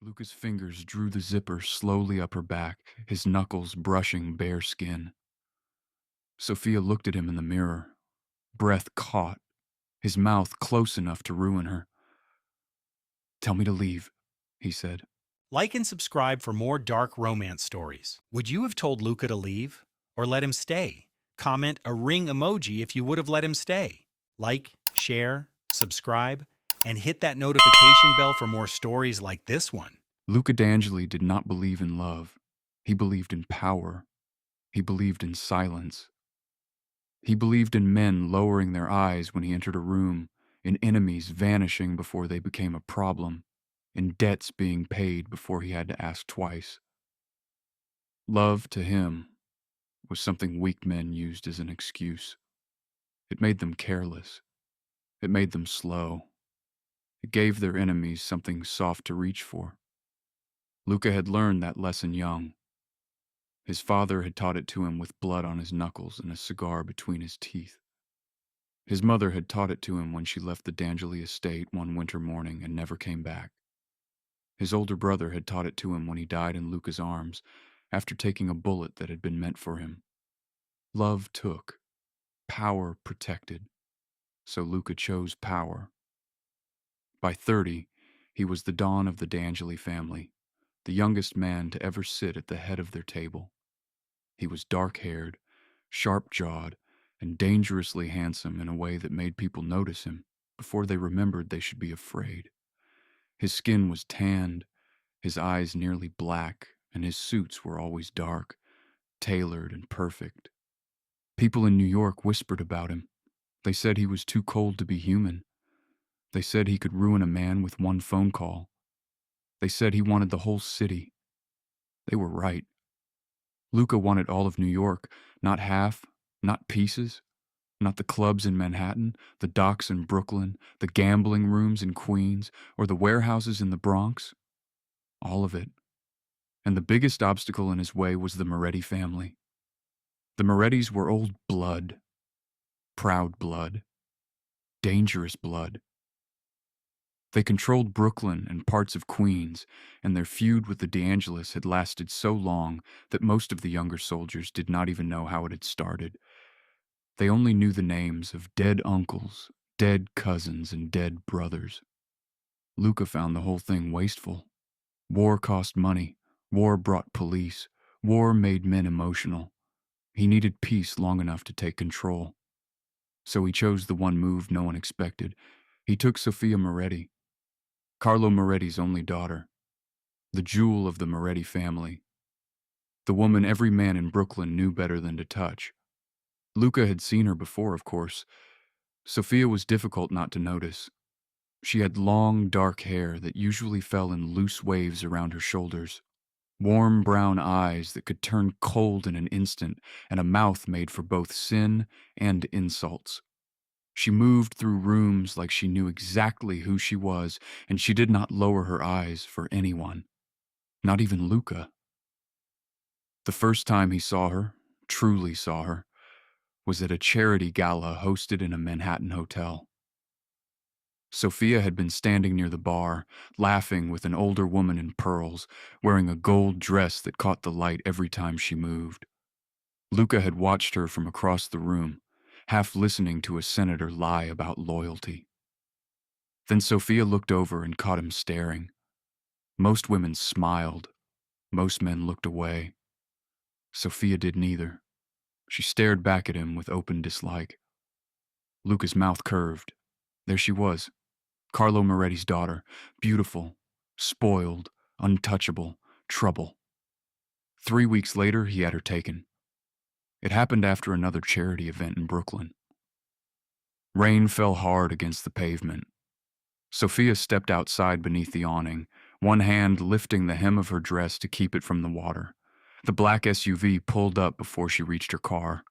Luca's fingers drew the zipper slowly up her back, his knuckles brushing bare skin. Sofia looked at him in the mirror, breath caught, his mouth close enough to ruin her. "Tell me to leave," he said. Like and subscribe for more dark romance stories. Would you have told Luca to leave or let him stay? Comment a ring emoji if you would have let him stay. Like, share, subscribe, and hit that notification bell for more stories like this one. Luca D'Angeli did not believe in love. He believed in power. He believed in silence. He believed in men lowering their eyes when he entered a room, in enemies vanishing before they became a problem, in debts being paid before he had to ask twice. Love, to him, was something weak men used as an excuse. It made them careless. It made them slow. It gave their enemies something soft to reach for. Luca had learned that lesson young. His father had taught it to him with blood on his knuckles and a cigar between his teeth. His mother had taught it to him when she left the D'Angeli estate one winter morning and never came back. His older brother had taught it to him when he died in Luca's arms after taking a bullet that had been meant for him. Love took. Power protected. So Luca chose power. By 30, he was the dawn of the D'Angeli family, the youngest man to ever sit at the head of their table. He was dark-haired, sharp-jawed, and dangerously handsome in a way that made people notice him before they remembered they should be afraid. His skin was tanned, his eyes nearly black, and his suits were always dark, tailored and perfect. People in New York whispered about him. They said he was too cold to be human. They said he could ruin a man with one phone call. They said he wanted the whole city. They were right. Luca wanted all of New York, not half, not pieces, not the clubs in Manhattan, the docks in Brooklyn, the gambling rooms in Queens, or the warehouses in the Bronx. All of it. And the biggest obstacle in his way was the Moretti family. The Morettis were old blood, proud blood, dangerous blood. They controlled Brooklyn and parts of Queens, and their feud with the D'Angelis had lasted so long that most of the younger soldiers did not even know how it had started. They only knew the names of dead uncles, dead cousins, and dead brothers. Luca found the whole thing wasteful. War cost money. War brought police. War made men emotional. He needed peace long enough to take control. So he chose the one move no one expected. He took Sofia Moretti, Carlo Moretti's only daughter, the jewel of the Moretti family, the woman every man in Brooklyn knew better than to touch. Luca had seen her before, of course. Sofia was difficult not to notice. She had long, dark hair that usually fell in loose waves around her shoulders, warm brown eyes that could turn cold in an instant, and a mouth made for both sin and insults. She moved through rooms like she knew exactly who she was, and she did not lower her eyes for anyone, not even Luca. The first time he saw her, truly saw her, was at a charity gala hosted in a Manhattan hotel. Sofia had been standing near the bar, laughing with an older woman in pearls, wearing a gold dress that caught the light every time she moved. Luca had watched her from across the room, half listening to a senator lie about loyalty. Then Sofia looked over and caught him staring. Most women smiled. Most men looked away. Sofia did neither. She stared back at him with open dislike. Luca's mouth curved. There she was, Carlo Moretti's daughter, beautiful, spoiled, untouchable, trouble. 3 weeks later, he had her taken. It happened after another charity event in Brooklyn. Rain fell hard against the pavement. Sofia stepped outside beneath the awning, one hand lifting the hem of her dress to keep it from the water. The black SUV pulled up before she reached her car.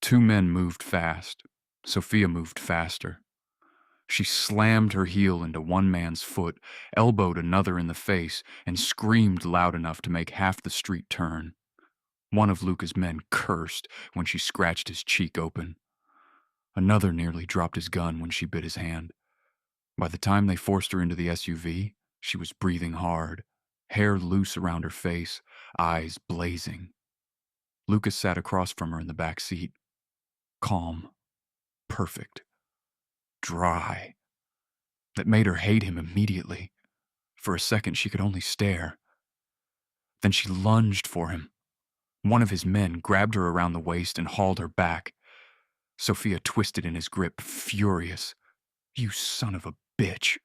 2 men moved fast. Sofia moved faster. She slammed her heel into one man's foot, elbowed another in the face, and screamed loud enough to make half the street turn. One of Luca's men cursed when she scratched his cheek open. Another nearly dropped his gun when she bit his hand. By the time they forced her into the SUV, She was breathing hard, hair loose around her face, eyes blazing. Lucas sat across from her in the back seat. Calm, perfect, dry. That made her hate him immediately. For a second, she could only stare. Then she lunged for him. One of his men grabbed her around the waist and hauled her back. Sofia twisted in his grip, furious. "You son of a bitch."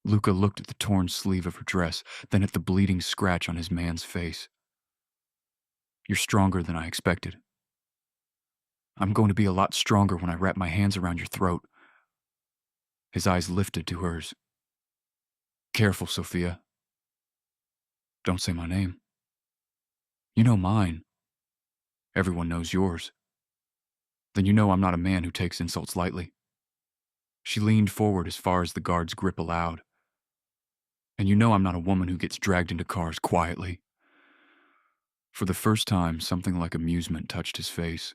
Luca looked at the torn sleeve of her dress, then at the bleeding scratch on his man's face. "You're stronger than I expected. I'm going to be a lot stronger when I wrap my hands around your throat." His eyes lifted to hers. "Careful, Sofia. Don't say my name. You know mine. Everyone knows yours. Then you know I'm not a man who takes insults lightly." She leaned forward as far as the guard's grip allowed. "And you know I'm not a woman who gets dragged into cars quietly." For the first time, something like amusement touched his face.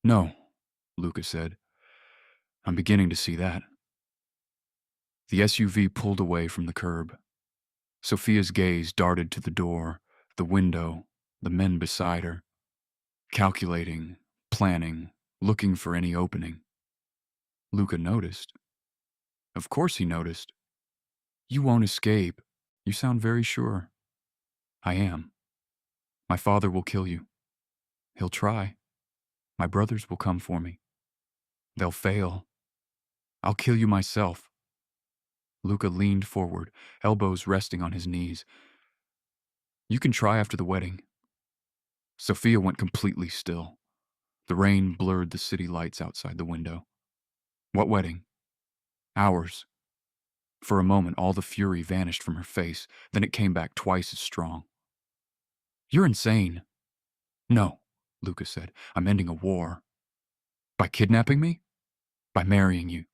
"No," Luca said. "I'm beginning to see that." The SUV pulled away from the curb. Sofia's gaze darted to the door, the window, the men beside her, calculating, planning, looking for any opening. Luca noticed. Of course he noticed. "You won't escape. You sound very sure." "I am. My father will kill you. He'll try. My brothers will come for me. They'll fail. I'll kill you myself." Luca leaned forward, elbows resting on his knees. "You can try after the wedding." Sofia went completely still. The rain blurred the city lights outside the window. "What wedding?" "Ours." For a moment, all the fury vanished from her face, then it came back twice as strong. "You're insane." "No," Luca said. "I'm ending a war." "By kidnapping me?" "By marrying you."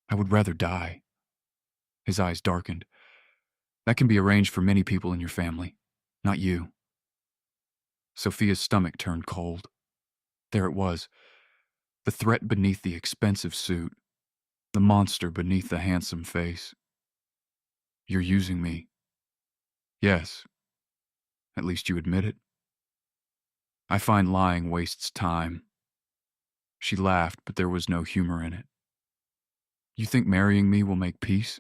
"I would rather die." His eyes darkened. "That can be arranged for many people in your family. Not you." Sofia's stomach turned cold. There it was. The threat beneath the expensive suit. The monster beneath the handsome face. "You're using me." "Yes. At least you admit it." "I find lying wastes time." She laughed, but there was no humor in it. "You think marrying me will make peace?"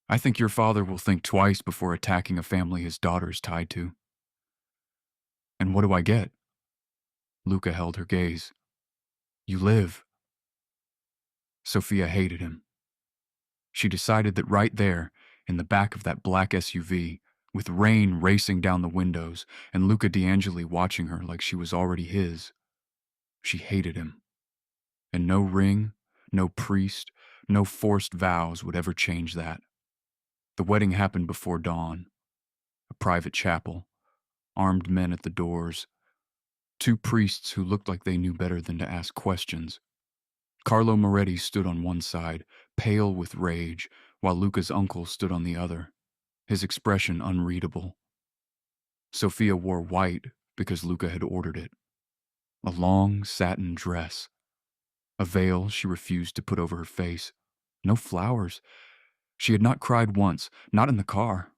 "I think your father will think twice before attacking a family his daughter is tied to." "And what do I get?" Luca held her gaze. "You live." Sofia hated him. She decided that right there, in the back of that black SUV, with rain racing down the windows and Luca D'Angeli watching her like she was already his, she hated him. And no ring, no priest, no forced vows would ever change that. The wedding happened before dawn. A private chapel, armed men at the doors, two priests who looked like they knew better than to ask questions. Carlo Moretti stood on one side, pale with rage, while Luca's uncle stood on the other, his expression unreadable. Sofia wore white because Luca had ordered it. A long satin dress. A veil she refused to put over her face. No flowers. She had not cried once, not in the car.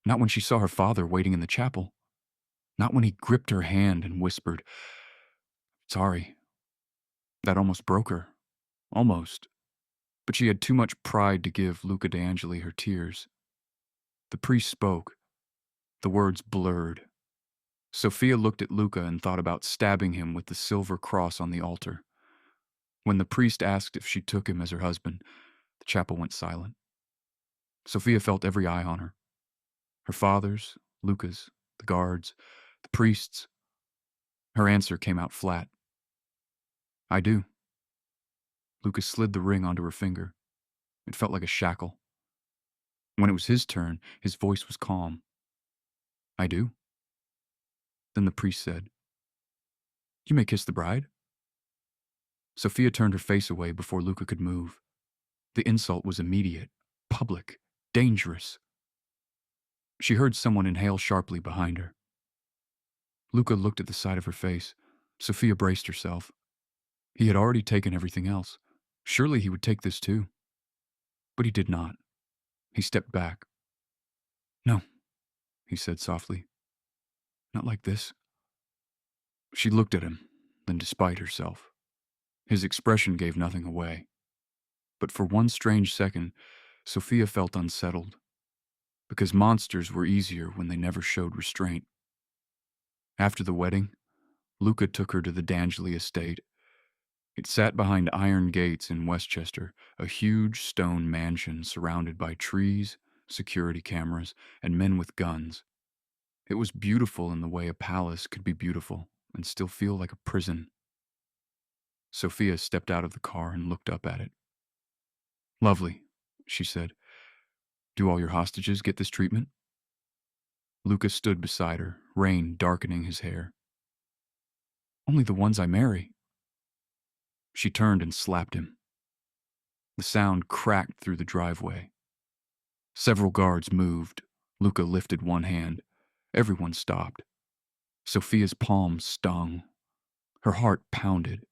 Not when she saw her father waiting in the chapel. Not when he gripped her hand and whispered, "Sorry." That almost broke her. Almost. But she had too much pride to give Luca D'Angeli her tears. The priest spoke. The words blurred. Sofia looked at Luca and thought about stabbing him with the silver cross on the altar. When the priest asked if she took him as her husband, the chapel went silent. Sofia felt every eye on her. Her father's, Luca's, the guards, the priest's. Her answer came out flat. "I do." Luca slid the ring onto her finger. It felt like a shackle. When it was his turn, his voice was calm. "I do." Then the priest said, "You may kiss the bride." Sofia turned her face away before Luca could move. The insult was immediate, public, dangerous. She heard someone inhale sharply behind her. Luca looked at the side of her face. Sofia braced herself. He had already taken everything else. Surely he would take this too. But he did not. He stepped back. "No," he said softly. "Not like this." She looked at him, then despite herself. His expression gave nothing away. But for one strange second, Sofia felt unsettled, because monsters were easier when they never showed restraint. After the wedding, Luca took her to the D'Angeli estate. It sat behind iron gates in Westchester, a huge stone mansion surrounded by trees, security cameras, and men with guns. It was beautiful in the way a palace could be beautiful and still feel like a prison. Sofia stepped out of the car and looked up at it. "Lovely," she said. "Do all your hostages get this treatment?" Luca stood beside her, rain darkening his hair. "Only the ones I marry." She turned and slapped him. The sound cracked through the driveway. Several guards moved. Luca lifted one hand. Everyone stopped. Sofia's palms stung. Her heart pounded.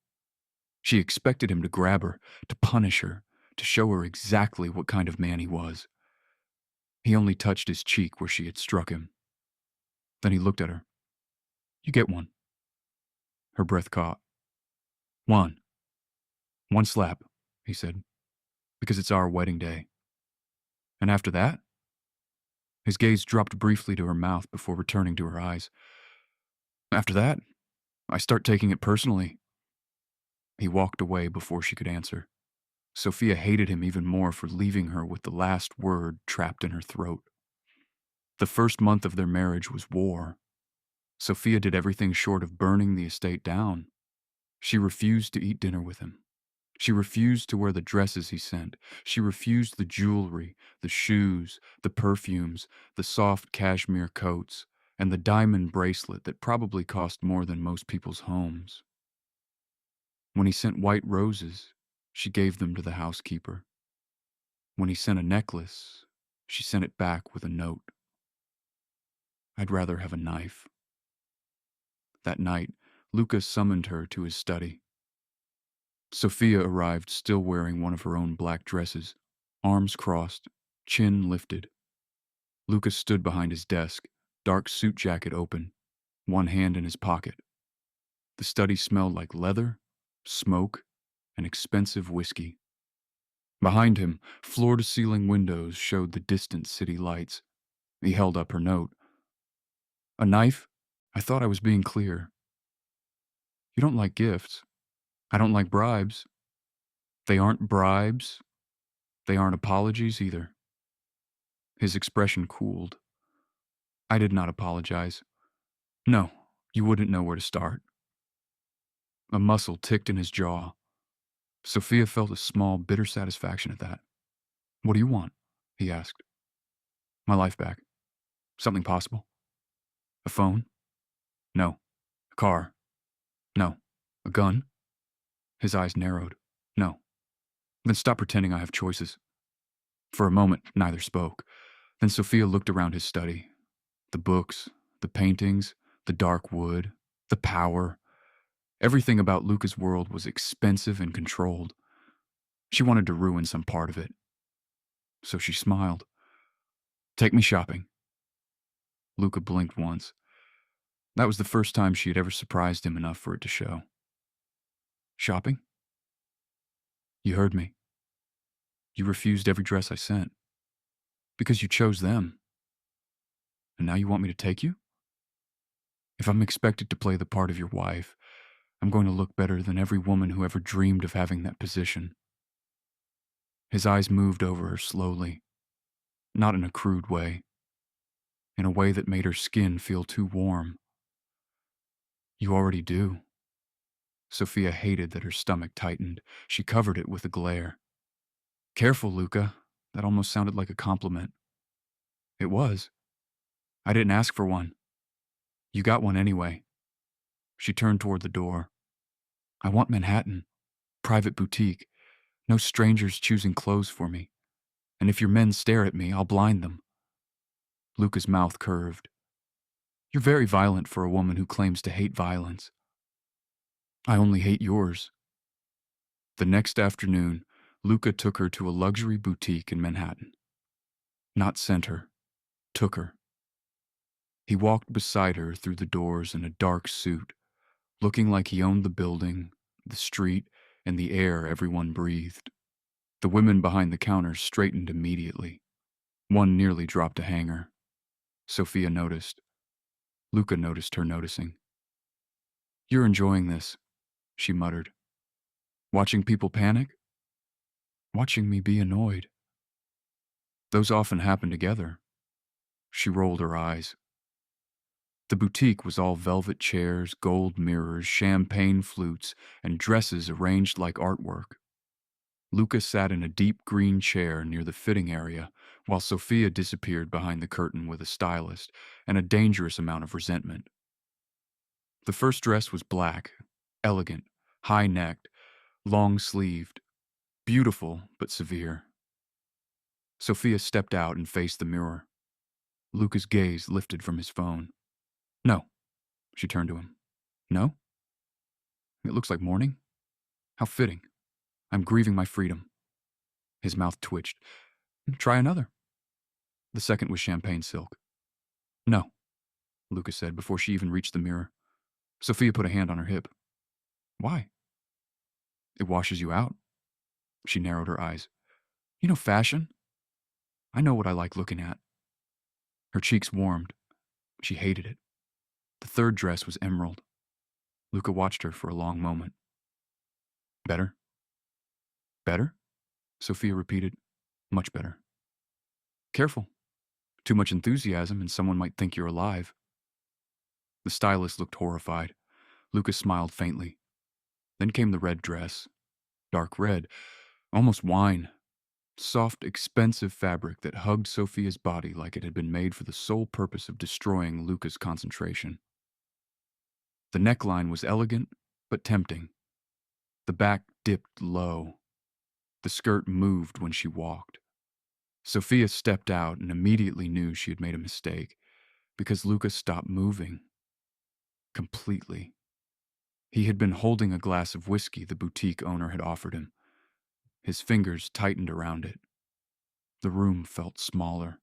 She expected him to grab her, to punish her, to show her exactly what kind of man he was. He only touched his cheek where she had struck him. Then he looked at her. "You get one." Her breath caught. "One. One slap," he said, "because it's our wedding day." "And after that?" His gaze dropped briefly to her mouth before returning to her eyes. "After that, I start taking it personally." He walked away before she could answer. Sofia hated him even more for leaving her with the last word trapped in her throat. The first month of their marriage was war. Sofia did everything short of burning the estate down. She refused to eat dinner with him. She refused to wear the dresses he sent. She refused the jewelry, the shoes, the perfumes, the soft cashmere coats, and the diamond bracelet that probably cost more than most people's homes. When he sent white roses, she gave them to the housekeeper. When he sent a necklace, she sent it back with a note. "I'd rather have a knife." That night, Luca summoned her to his study. Sofia arrived still wearing one of her own black dresses, arms crossed, chin lifted. Luca stood behind his desk, dark suit jacket open, one hand in his pocket. The study smelled like leather, smoke, and expensive whiskey. Behind him, floor-to-ceiling windows showed the distant city lights. He held up her note. "A knife? I thought I was being clear." "You don't like gifts. I don't like bribes." "They aren't bribes. They aren't apologies either." His expression cooled. "I did not apologize. No, you wouldn't know where to start." A muscle ticked in his jaw. Sofia felt a small, bitter satisfaction at that. "What do you want?" he asked. "My life back. Something possible." "A phone?" "No." "A car?" "No." "A gun?" His eyes narrowed. "No." "Then stop pretending I have choices." For a moment, neither spoke. Then Sofia looked around his study. The books, the paintings, the dark wood, the power. Everything about Luca's world was expensive and controlled. She wanted to ruin some part of it. So she smiled. "Take me shopping." Luca blinked once. That was the first time she had ever surprised him enough for it to show. "Shopping?" "You heard me. You refused every dress I sent. Because you chose them. And now you want me to take you? If I'm expected to play the part of your wife, I'm going to look better than every woman who ever dreamed of having that position." His eyes moved over her slowly, not in a crude way, in a way that made her skin feel too warm. "You already do." Sofia hated that her stomach tightened. She covered it with a glare. "Careful, Luca. That almost sounded like a compliment." "It was. I didn't ask for one. You got one anyway." She turned toward the door. "I want Manhattan. Private boutique. No strangers choosing clothes for me. And if your men stare at me, I'll blind them." Luca's mouth curved. "You're very violent for a woman who claims to hate violence." "I only hate yours." The next afternoon, Luca took her to a luxury boutique in Manhattan. Not sent her, took her. He walked beside her through the doors in a dark suit, looking like he owned the building, the street, and the air everyone breathed. The women behind the counters straightened immediately. One nearly dropped a hanger. Sofia noticed. Luca noticed her noticing. "You're enjoying this," she muttered. "Watching people panic? Watching me be annoyed. Those often happen together." She rolled her eyes. The boutique was all velvet chairs, gold mirrors, champagne flutes, and dresses arranged like artwork. Luca sat in a deep green chair near the fitting area, while Sofia disappeared behind the curtain with a stylist and a dangerous amount of resentment. The first dress was black, elegant, high-necked, long-sleeved, beautiful but severe. Sofia stepped out and faced the mirror. Luca's gaze lifted from his phone. "No," she turned to him. "No? It looks like mourning. How fitting. I'm grieving my freedom." His mouth twitched. "Try another." The second was champagne silk. "No," Luca said before she even reached the mirror. Sofia put a hand on her hip. "Why?" "It washes you out." She narrowed her eyes. "You know fashion? I know what I like looking at." Her cheeks warmed. She hated it. The third dress was emerald. Luca watched her for a long moment. "Better?" "Better?" Sofia repeated. "Much better." "Careful. Too much enthusiasm and someone might think you're alive." The stylist looked horrified. Luca smiled faintly. Then came the red dress. Dark red, almost wine. Soft, expensive fabric that hugged Sofia's body like it had been made for the sole purpose of destroying Luca's concentration. The neckline was elegant, but tempting. The back dipped low. The skirt moved when she walked. Sofia stepped out and immediately knew she had made a mistake, because Luca stopped moving. Completely. He had been holding a glass of whiskey the boutique owner had offered him. His fingers tightened around it. The room felt smaller.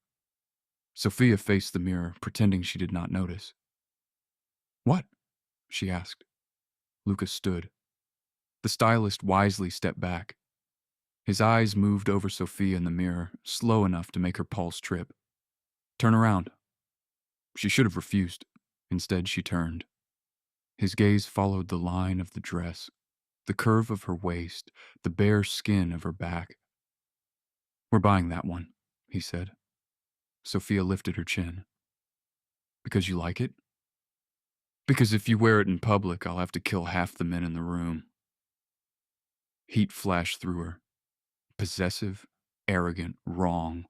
Sofia faced the mirror, pretending she did not notice. "What?" she asked. Luca stood. The stylist wisely stepped back. His eyes moved over Sofia in the mirror, slow enough to make her pulse trip. "Turn around." She should have refused. Instead, she turned. His gaze followed the line of the dress, the curve of her waist, the bare skin of her back. "We're buying that one," he said. Sofia lifted her chin. "Because you like it?" "Because if you wear it in public, I'll have to kill half the men in the room." Heat flashed through her. Possessive, arrogant, wrong.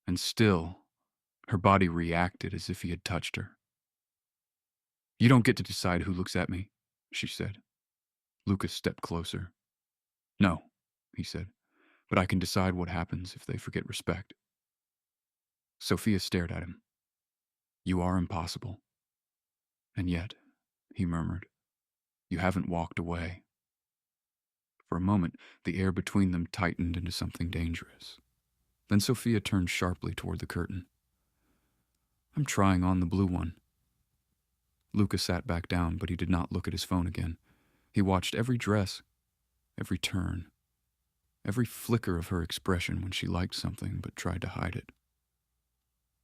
And still, her body reacted as if he had touched her. "You don't get to decide who looks at me," she said. Lucas stepped closer. "No," he said, "but I can decide what happens if they forget respect." Sofia stared at him. "You are impossible. And yet," he murmured, "you haven't walked away." For a moment, the air between them tightened into something dangerous. Then Sofia turned sharply toward the curtain. "I'm trying on the blue one." Luca sat back down, but he did not look at his phone again. He watched every dress, every turn, every flicker of her expression when she liked something but tried to hide it.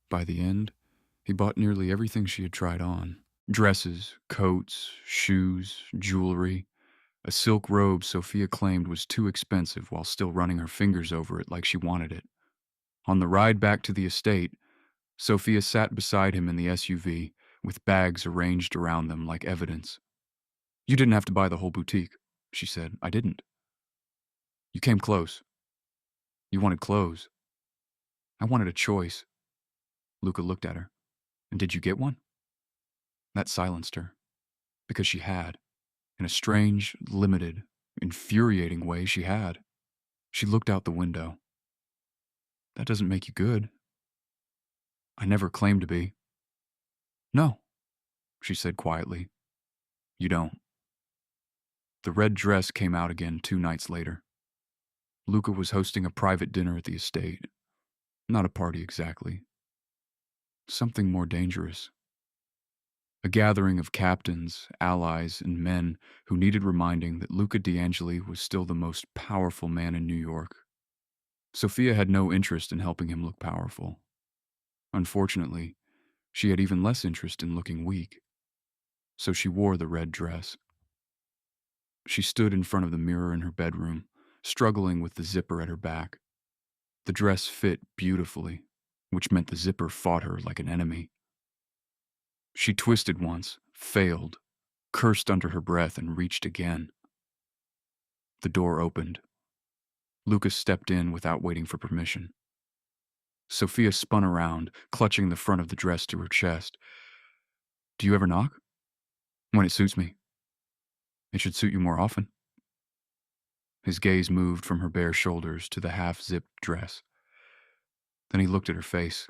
By the end, he bought nearly everything she had tried on. Dresses, coats, shoes, jewelry. A silk robe Sofia claimed was too expensive while still running her fingers over it like she wanted it. On the ride back to the estate, Sofia sat beside him in the SUV, with bags arranged around them like evidence. "You didn't have to buy the whole boutique," she said. "I didn't." "You came close. You wanted clothes. I wanted a choice." Luca looked at her. "And did you get one?" That silenced her, because she had. In a strange, limited, infuriating way, she had. She looked out the window. "That doesn't make you good." "I never claimed to be." "No," she said quietly. "You don't." The red dress came out again 2 nights later. Luca was hosting a private dinner at the estate. Not a party exactly. Something more dangerous. A gathering of captains, allies, and men who needed reminding that Luca D'Angeli was still the most powerful man in New York. Sofia had no interest in helping him look powerful. Unfortunately, she had even less interest in looking weak, so she wore the red dress. She stood in front of the mirror in her bedroom, struggling with the zipper at her back. The dress fit beautifully, which meant the zipper fought her like an enemy. She twisted once, failed, cursed under her breath, and reached again. The door opened. Lucas stepped in without waiting for permission. Sofia spun around, clutching the front of the dress to her chest. "Do you ever knock?" "When it suits me." "It should suit you more often." His gaze moved from her bare shoulders to the half-zipped dress. Then he looked at her face.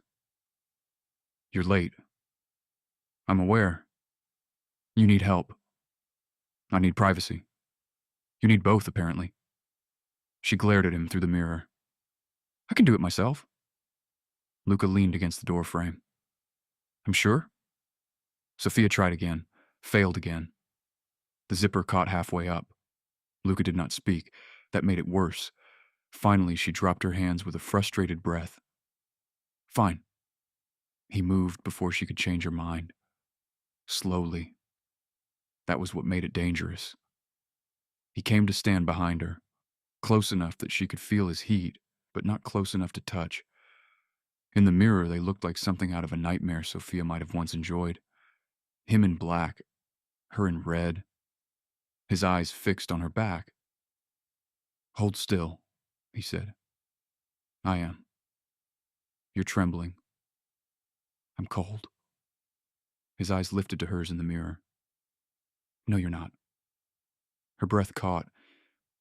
"You're late. I'm aware. You need help. I need privacy. You need both, apparently." She glared at him through the mirror. "I can do it myself." Luca leaned against the door frame. "I'm sure?" Sofia tried again, failed again. The zipper caught halfway up. Luca did not speak. That made it worse. Finally, she dropped her hands with a frustrated breath. "Fine." He moved before she could change her mind. Slowly. That was what made it dangerous. He came to stand behind her, close enough that she could feel his heat, but not close enough to touch. In the mirror, they looked like something out of a nightmare Sofia might have once enjoyed. Him in black, her in red, his eyes fixed on her back. "Hold still," he said. "I am. You're trembling. I'm cold." His eyes lifted to hers in the mirror. "No, you're not." Her breath caught.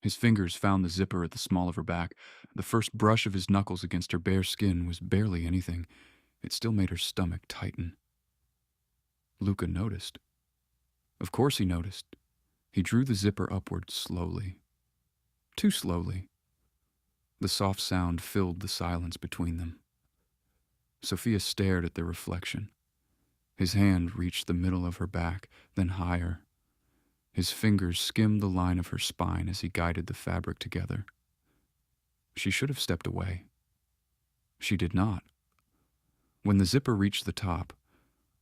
His fingers found the zipper at the small of her back. The first brush of his knuckles against her bare skin was barely anything. It still made her stomach tighten. Luca noticed. Of course he noticed. He drew the zipper upward slowly. Too slowly. The soft sound filled the silence between them. Sofia stared at their reflection. His hand reached the middle of her back, then higher. His fingers skimmed the line of her spine as he guided the fabric together. She should have stepped away. She did not. When the zipper reached the top,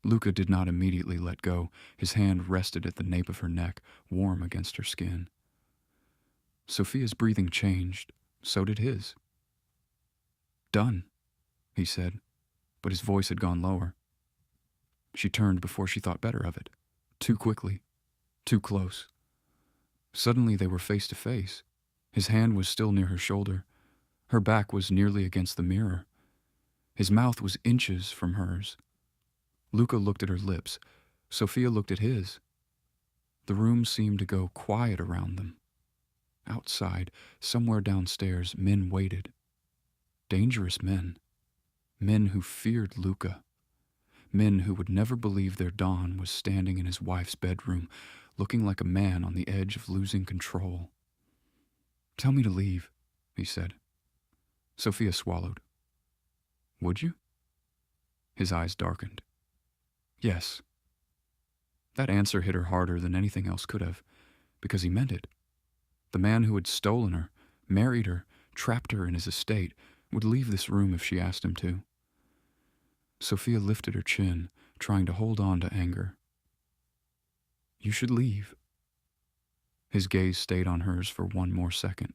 Luca did not immediately let go. His hand rested at the nape of her neck, warm against her skin. Sofia's breathing changed. So did his. "Done," he said, but his voice had gone lower. She turned before she thought better of it. Too quickly. Too close. Suddenly they were face to face. His hand was still near her shoulder. Her back was nearly against the mirror. His mouth was inches from hers. Luca looked at her lips. Sofia looked at his. The room seemed to go quiet around them. Outside, somewhere downstairs, men waited. Dangerous men. Men who feared Luca. Men who would never believe their Don was standing in his wife's bedroom, looking like a man on the edge of losing control. "Tell me to leave," he said. Sofia swallowed. "Would you?" His eyes darkened. "Yes." That answer hit her harder than anything else could have, because he meant it. The man who had stolen her, married her, trapped her in his estate, would leave this room if she asked him to. Sofia lifted her chin, trying to hold on to anger. "You should leave." His gaze stayed on hers for one more second.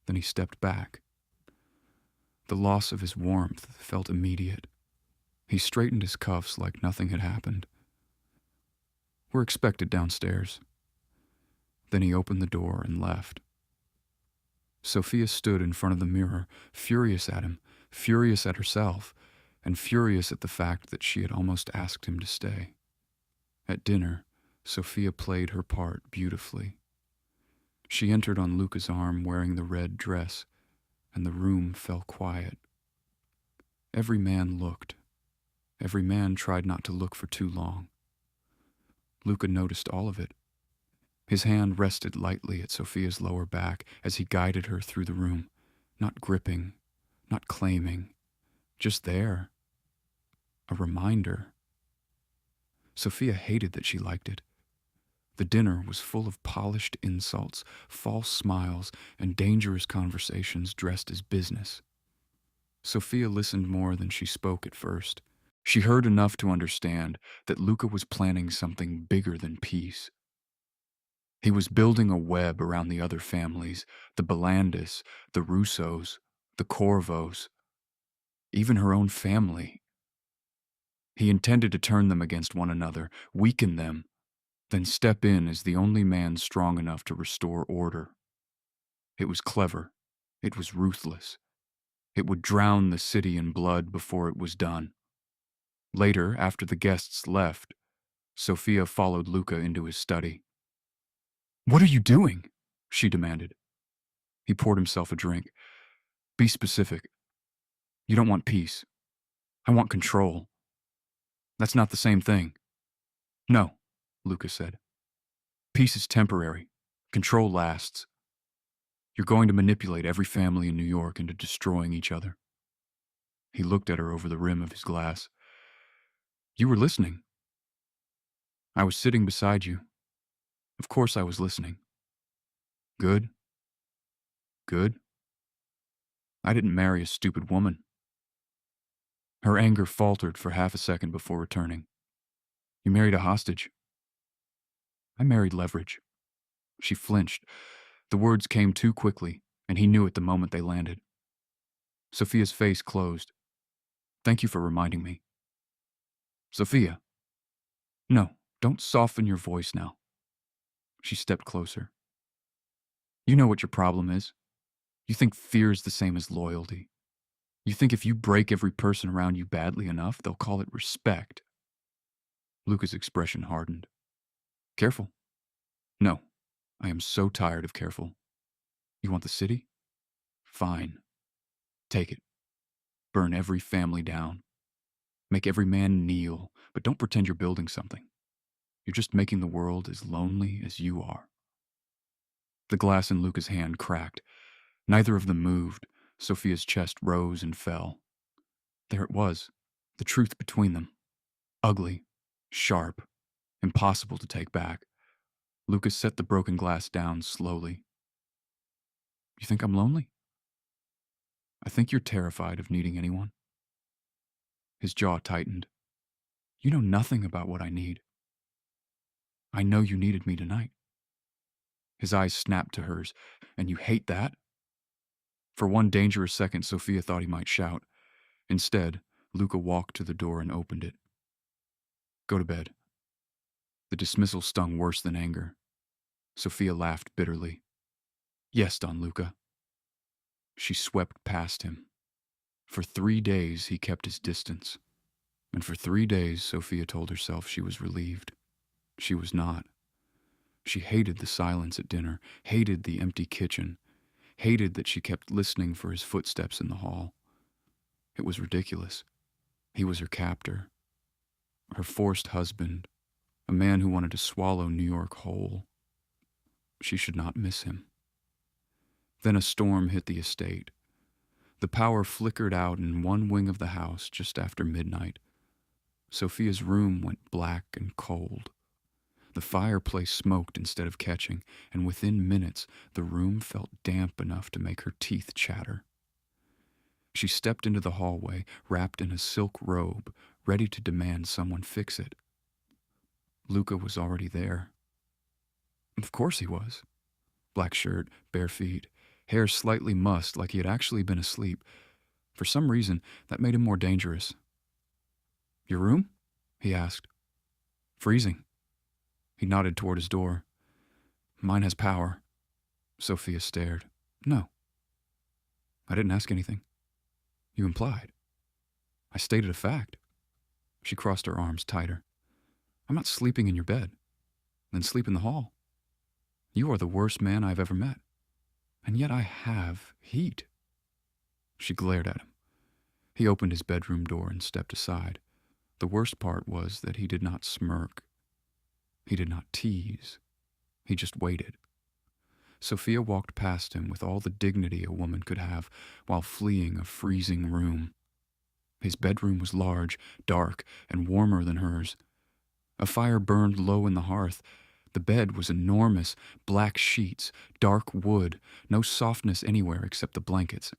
Then he stepped back. The loss of his warmth felt immediate. He straightened his cuffs like nothing had happened. "We're expected downstairs." Then he opened the door and left. Sofia stood in front of the mirror, furious at him, furious at herself, and furious at the fact that she had almost asked him to stay. At dinner, Sofia played her part beautifully. She entered on Luca's arm wearing the red dress, and the room fell quiet. Every man looked. Every man tried not to look for too long. Luca noticed all of it. His hand rested lightly at Sofia's lower back as he guided her through the room, not gripping, not claiming, Just there. A reminder. Sofia hated that she liked it. The dinner was full of polished insults, false smiles, and dangerous conversations dressed as business. Sofia listened more than she spoke at first. She heard enough to understand that Luca was planning something bigger than peace. He was building a web around the other families, the Belandis, the Russos, the Corvos, even her own family. He intended to turn them against one another, weaken them, then step in as the only man strong enough to restore order. It was clever. It was ruthless. It would drown the city in blood before it was done. Later, after the guests left, Sofia followed Luca into his study. "What are you doing?" she demanded. He poured himself a drink. "Be specific. You don't want peace. I want control." "That's not the same thing." "No," Luca said. "Peace is temporary. Control lasts. You're going to manipulate every family in New York into destroying each other." He looked at her over the rim of his glass. "You were listening." "I was sitting beside you. Of course I was listening." "Good? Good? I didn't marry a stupid woman." Her anger faltered for half a second before returning. "You married a hostage." "I married leverage." She flinched. The words came too quickly, and he knew it the moment they landed. Sofia's face closed. "Thank you for reminding me." "Sofia." "No, don't soften your voice now." She stepped closer. "You know what your problem is. You think fear is the same as loyalty. You think if you break every person around you badly enough, they'll call it respect." Luca's expression hardened. "Careful." "No, I am so tired of careful. You want the city? Fine. Take it. Burn every family down. Make every man kneel, but don't pretend you're building something. You're just making the world as lonely as you are." The glass in Luca's hand cracked. Neither of them moved. Sofia's chest rose and fell. There it was, the truth between them. Ugly, sharp, impossible to take back. Luca set the broken glass down slowly. "You think I'm lonely?" "I think you're terrified of needing anyone." His jaw tightened. "You know nothing about what I need." "I know you needed me tonight." His eyes snapped to hers. "And you hate that?" For one dangerous second, Sofia thought he might shout. Instead, Luca walked to the door and opened it. "Go to bed." The dismissal stung worse than anger. Sofia laughed bitterly. "Yes, Don Luca." She swept past him. For 3 days, he kept his distance. And for 3 days, Sofia told herself she was relieved. She was not. She hated the silence at dinner, hated the empty kitchen, hated that she kept listening for his footsteps in the hall. It was ridiculous. He was her captor, her forced husband, a man who wanted to swallow New York whole. She should not miss him. Then a storm hit the estate. The power flickered out in one wing of the house just after midnight. Sofia's room went black and cold. The fireplace smoked instead of catching, and within minutes the room felt damp enough to make her teeth chatter. She stepped into the hallway, wrapped in a silk robe, ready to demand someone fix it. Luca was already there. Of course he was. Black shirt, bare feet, hair slightly mussed like he had actually been asleep. For some reason, that made him more dangerous. "Your room?" he asked. "Freezing." He nodded toward his door. "Mine has power." Sofia stared. "No." "I didn't ask anything." "You implied." "I stated a fact." She crossed her arms tighter. "I'm not sleeping in your bed. Then sleep in the hall. You are the worst man I've ever met. And yet I have heat." She glared at him. He opened his bedroom door and stepped aside. The worst part was that he did not smirk. He did not tease. He just waited. Sofia walked past him with all the dignity a woman could have while fleeing a freezing room. His bedroom was large, dark, and warmer than hers. A fire burned low in the hearth. The bed was enormous, black sheets, dark wood, no softness anywhere except the blankets.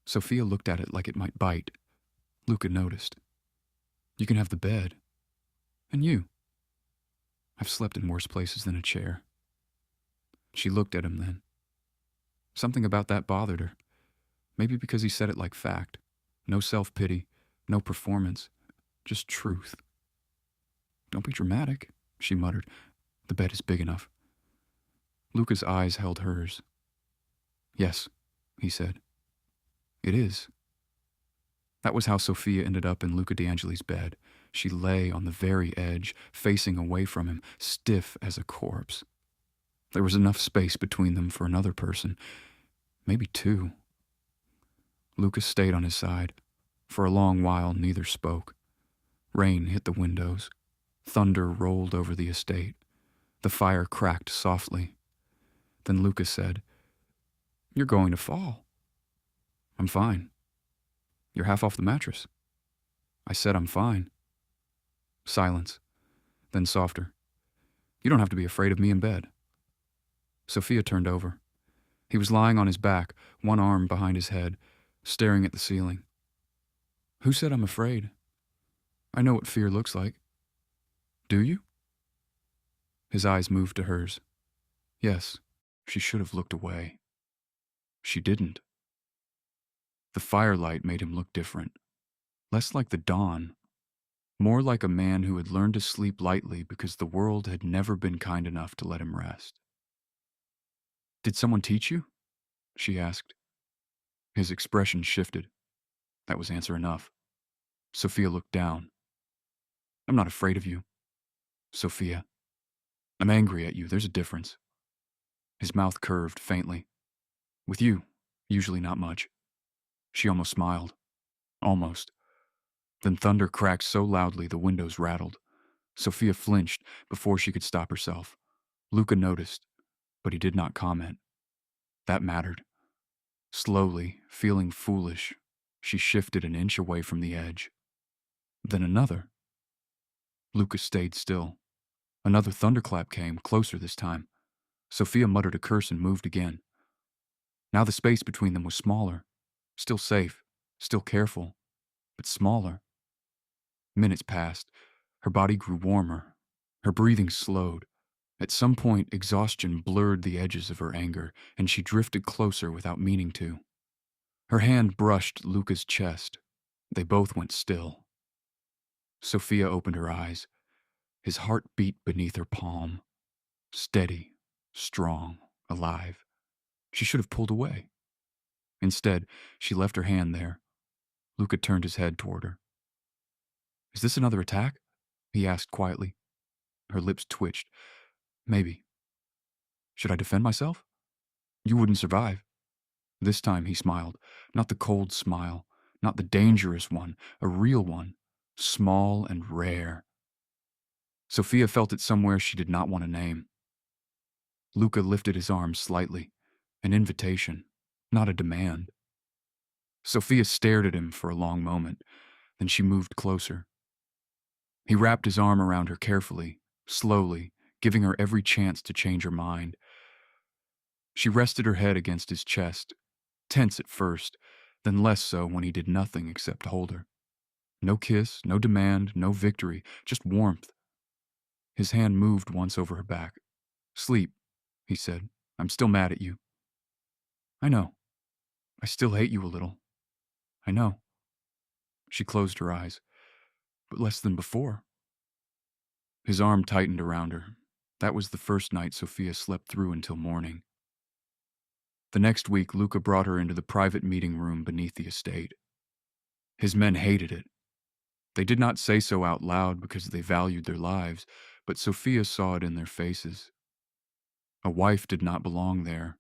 Sofia looked at it like it might bite. Luca noticed. You can have the bed. And you. I've slept in worse places than a chair. She looked at him then. Something about that bothered her. Maybe because he said it like fact. No self-pity, no performance, just truth. Don't be dramatic, she muttered. The bed is big enough. Luca's eyes held hers. Yes, he said. It is. That was how Sofia ended up in Luca D'Angeli's bed. She lay on the very edge, facing away from him, stiff as a corpse. There was enough space between them for another person, maybe two. Lucas stayed on his side. For a long while, neither spoke. Rain hit the windows. Thunder rolled over the estate. The fire cracked softly. Then Lucas said, You're going to fall. I'm fine. You're half off the mattress. I said I'm fine. Silence. Then softer. You don't have to be afraid of me in bed. Sofia turned over. He was lying on his back, one arm behind his head, staring at the ceiling. Who said I'm afraid? I know what fear looks like. Do you? His eyes moved to hers. Yes, she should have looked away. She didn't. The firelight made him look different. Less like the dawn. More like a man who had learned to sleep lightly because the world had never been kind enough to let him rest. Did someone teach you? She asked. His expression shifted. That was answer enough. Sofia looked down. I'm not afraid of you. Sofia. I'm angry at you. There's a difference. His mouth curved faintly. With you, usually not much. She almost smiled. Almost. Then thunder cracked so loudly the windows rattled. Sofia flinched before she could stop herself. Luca noticed, but he did not comment. That mattered. Slowly, feeling foolish, she shifted an inch away from the edge. Then another. Luca stayed still. Another thunderclap came, closer this time. Sofia muttered a curse and moved again. Now the space between them was smaller. Still safe, still careful, but smaller. Minutes passed. Her body grew warmer. Her breathing slowed. At some point, exhaustion blurred the edges of her anger, and she drifted closer without meaning to. Her hand brushed Luca's chest. They both went still. Sofia opened her eyes. His heart beat beneath her palm. Steady, strong, alive. She should have pulled away. Instead, she left her hand there. Luca turned his head toward her. Is this another attack? He asked quietly. Her lips twitched. Maybe. Should I defend myself? You wouldn't survive. This time he smiled. Not the cold smile. Not the dangerous one. A real one. Small and rare. Sofia felt it somewhere she did not want to name. Luca lifted his arm slightly. An invitation. Not a demand. Sofia stared at him for a long moment. Then she moved closer. He wrapped his arm around her carefully, slowly, giving her every chance to change her mind. She rested her head against his chest, tense at first, then less so when he did nothing except hold her. No kiss, no demand, no victory, just warmth. His hand moved once over her back. Sleep, he said. I'm still mad at you. I know. I still hate you a little. I know. She closed her eyes. But less than before. His arm tightened around her. That was the first night Sofia slept through until morning. The next week, Luca brought her into the private meeting room beneath the estate. His men hated it. They did not say so out loud because they valued their lives, but Sofia saw it in their faces. A wife did not belong there.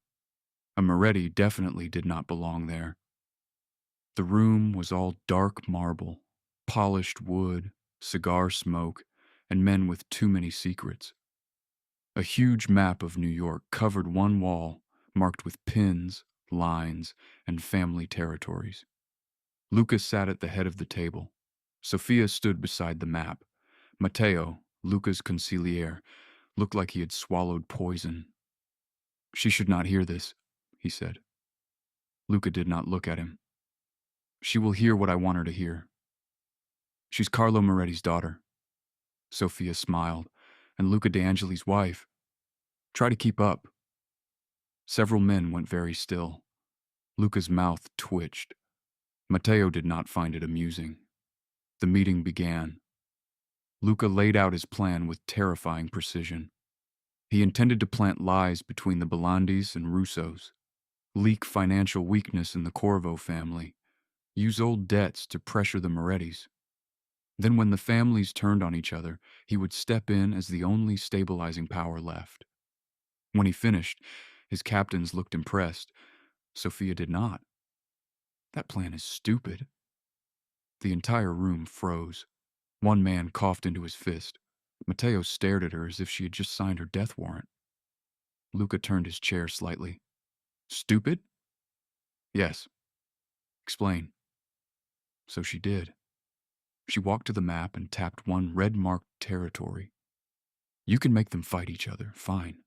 A Moretti definitely did not belong there. The room was all dark marble, polished wood, cigar smoke, and men with too many secrets. A huge map of New York covered one wall, marked with pins, lines, and family territories. Luca sat at the head of the table. Sofia stood beside the map. Matteo, Luca's consigliere, looked like he had swallowed poison. She should not hear this, he said. Luca did not look at him. She will hear what I want her to hear. She's Carlo Moretti's daughter. Sofia smiled, and Luca D'Angeli's wife. Try to keep up. Several men went very still. Luca's mouth twitched. Matteo did not find it amusing. The meeting began. Luca laid out his plan with terrifying precision. He intended to plant lies between the Bellandis and Russos, leak financial weakness in the Corvo family, use old debts to pressure the Morettis. Then when the families turned on each other, he would step in as the only stabilizing power left. When he finished, his captains looked impressed. Sofia did not. That plan is stupid. The entire room froze. One man coughed into his fist. Matteo stared at her as if she had just signed her death warrant. Luca turned his chair slightly. Stupid? Yes. Explain. So she did. She walked to the map and tapped one red-marked territory. You can make them fight each other, fine.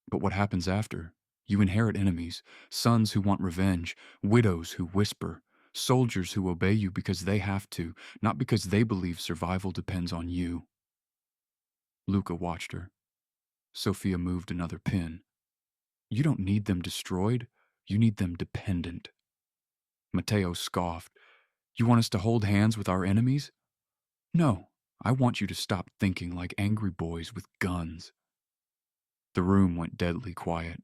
But what happens after? You inherit enemies, sons who want revenge, widows who whisper, soldiers who obey you because they have to, not because they believe survival depends on you. Luca watched her. Sofia moved another pin. You don't need them destroyed, you need them dependent. Matteo scoffed. You want us to hold hands with our enemies? No, I want you to stop thinking like angry boys with guns. The room went deadly quiet.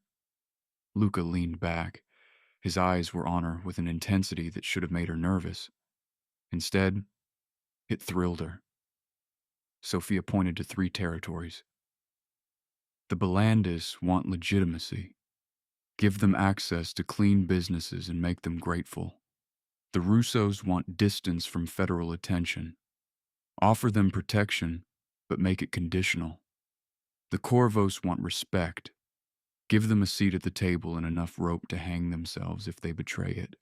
Luca leaned back. His eyes were on her with an intensity that should have made her nervous. Instead, it thrilled her. Sofia pointed to 3 territories. The Bellandis want legitimacy. Give them access to clean businesses and make them grateful. The Russos want distance from federal attention. Offer them protection, but make it conditional. The Corvos want respect. Give them a seat at the table and enough rope to hang themselves if they betray it.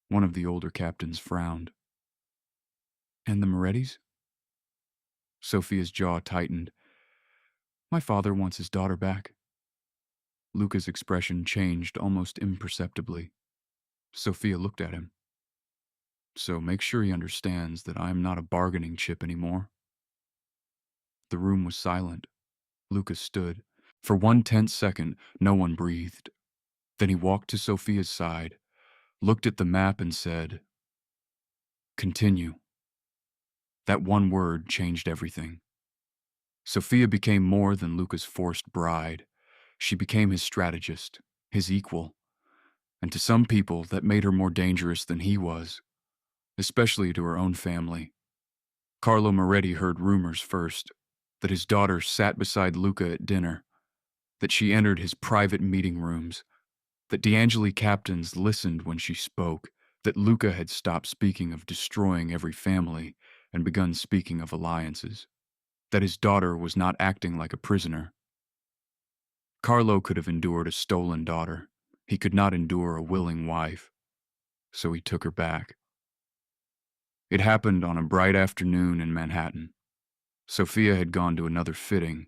One of the older captains frowned. And the Morettis? Sofia's jaw tightened. My father wants his daughter back. Luca's expression changed almost imperceptibly. Sofia looked at him. So make sure he understands that I am not a bargaining chip anymore. The room was silent. Luca stood. For 1/10 second, no one breathed. Then he walked to Sofia's side, looked at the map and said, Continue. That one word changed everything. Sofia became more than Luca's forced bride. She became his strategist, his equal. And to some people, that made her more dangerous than he was, especially to her own family. Carlo Moretti heard rumors first, that his daughter sat beside Luca at dinner, that she entered his private meeting rooms, that D'Angeli captains listened when she spoke, that Luca had stopped speaking of destroying every family and begun speaking of alliances, that his daughter was not acting like a prisoner. Carlo could have endured a stolen daughter. He could not endure a willing wife. So he took her back. It happened on a bright afternoon in Manhattan. Sofia had gone to another fitting,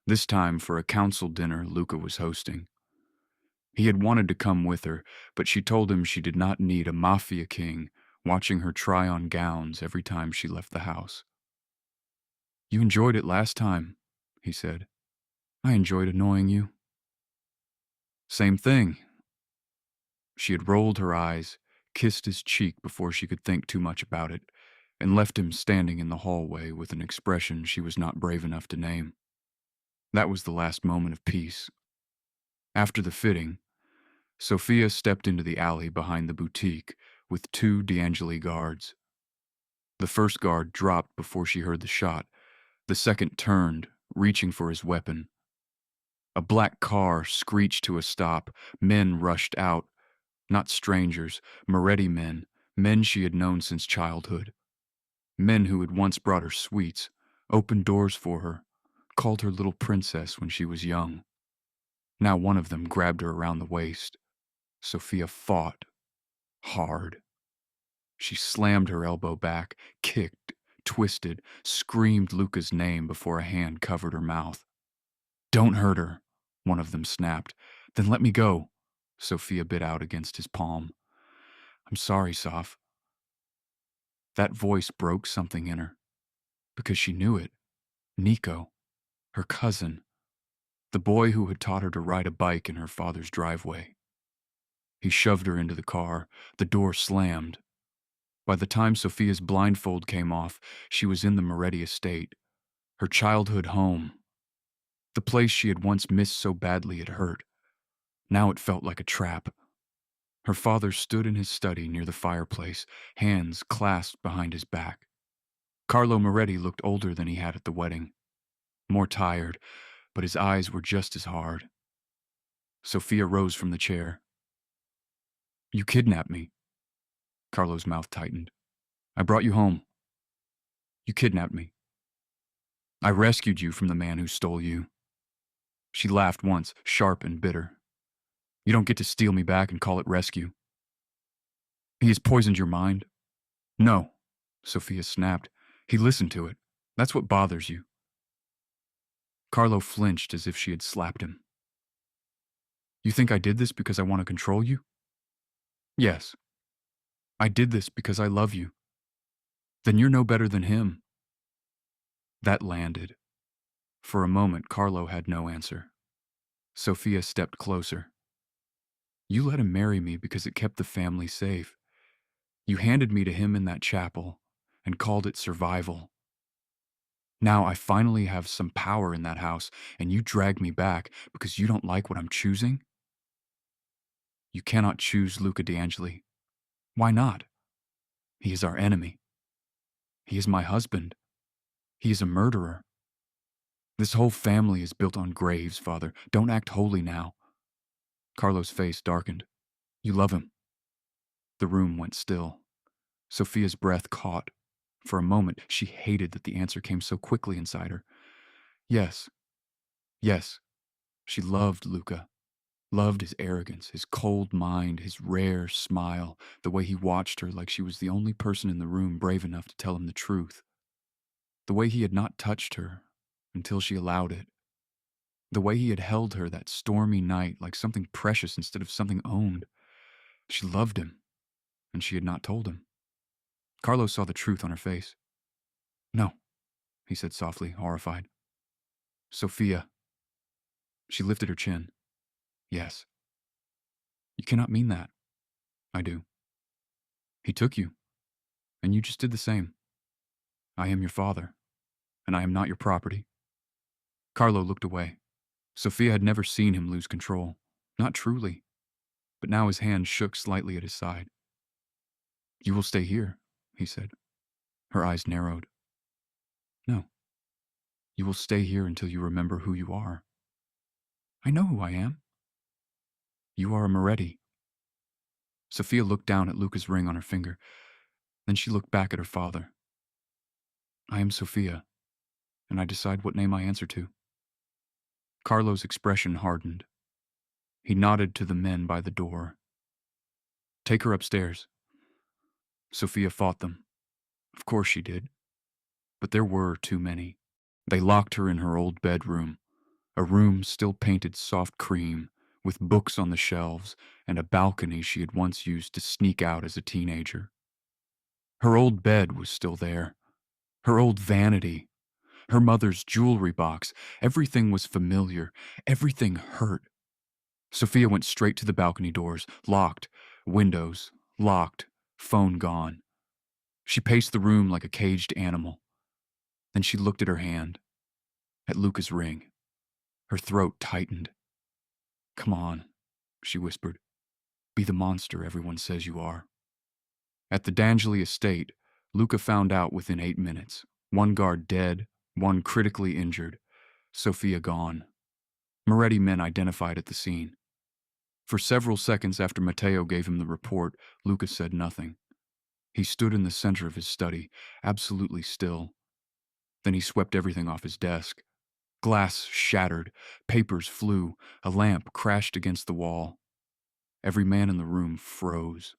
this time for a council dinner Luca was hosting. He had wanted to come with her, but she told him she did not need a Mafia king watching her try on gowns every time she left the house. You enjoyed it last time, he said. I enjoyed annoying you. Same thing. She had rolled her eyes, kissed his cheek before she could think too much about it, and left him standing in the hallway with an expression she was not brave enough to name. That was the last moment of peace. After the fitting, Sofia stepped into the alley behind the boutique with 2 D'Angeli guards. The first guard dropped before she heard the shot. The second turned, reaching for his weapon. A black car screeched to a stop. Men rushed out. Not strangers, Moretti men, men she had known since childhood. Men who had once brought her sweets, opened doors for her, called her little princess when she was young. Now one of them grabbed her around the waist. Sofia fought. Hard. She slammed her elbow back, kicked, twisted, screamed Luca's name before a hand covered her mouth. "Don't hurt her," one of them snapped. "Then let me go," Sofia bit out against his palm. "I'm sorry, Soph." That voice broke something in her, because she knew it. Nico, her cousin, the boy who had taught her to ride a bike in her father's driveway. He shoved her into the car. The door slammed. By the time Sofia's blindfold came off, she was in the Moretti estate, her childhood home. The place she had once missed so badly it hurt. Now it felt like a trap. Her father stood in his study near the fireplace, hands clasped behind his back. Carlo Moretti looked older than he had at the wedding, more tired, but his eyes were just as hard. Sofia rose from the chair. "You kidnapped me." Carlo's mouth tightened. "I brought you home. You kidnapped me. I rescued you from the man who stole you." She laughed once, sharp and bitter. "You don't get to steal me back and call it rescue. He has poisoned your mind." "No," Sofia snapped. "He listened to it. That's what bothers you." Carlo flinched as if she had slapped him. "You think I did this because I want to control you?" "Yes. I did this because I love you." "Then you're no better than him." That landed. For a moment, Carlo had no answer. Sofia stepped closer. "You let him marry me because it kept the family safe. You handed me to him in that chapel and called it survival. Now I finally have some power in that house, and you drag me back because you don't like what I'm choosing? You cannot choose Luca D'Angeli. Why not? He is our enemy. He is my husband. He is a murderer. This whole family is built on graves, Father. Don't act holy now." Carlo's face darkened. "You love him." The room went still. Sofia's breath caught. For a moment, she hated that the answer came so quickly inside her. Yes. Yes. She loved Luca. Loved his arrogance, his cold mind, his rare smile, the way he watched her like she was the only person in the room brave enough to tell him the truth. The way he had not touched her until she allowed it. The way he had held her that stormy night like something precious instead of something owned. She loved him, and she had not told him. Carlos saw the truth on her face. "No," he said softly, horrified. "Sofia." She lifted her chin. "Yes." "You cannot mean that." "I do. He took you, and you just did the same. I am your father, and I am not your property." Carlo looked away. Sofia had never seen him lose control. Not truly. But now his hand shook slightly at his side. "You will stay here," he said. Her eyes narrowed. "No. You will stay here until you remember who you are." "I know who I am." "You are a Moretti." Sofia looked down at Luca's ring on her finger. Then she looked back at her father. "I am Sofia, and I decide what name I answer to." Carlo's expression hardened. He nodded to the men by the door. "Take her upstairs." Sofia fought them. Of course she did. But there were too many. They locked her in her old bedroom, a room still painted soft cream, with books on the shelves and a balcony she had once used to sneak out as a teenager. Her old bed was still there. Her old vanity. Her mother's jewelry box. Everything was familiar. Everything hurt. Sofia went straight to the balcony doors, locked, windows, locked, phone gone. She paced the room like a caged animal. Then she looked at her hand, at Luca's ring. Her throat tightened. "Come on," she whispered. "Be the monster everyone says you are." At the D'Angeli estate, Luca found out within 8 minutes. One guard dead, one critically injured, Sofia gone. Moretti men identified at the scene. For several seconds after Matteo gave him the report, Luca said nothing. He stood in the center of his study, absolutely still. Then he swept everything off his desk. Glass shattered, papers flew, a lamp crashed against the wall. Every man in the room froze.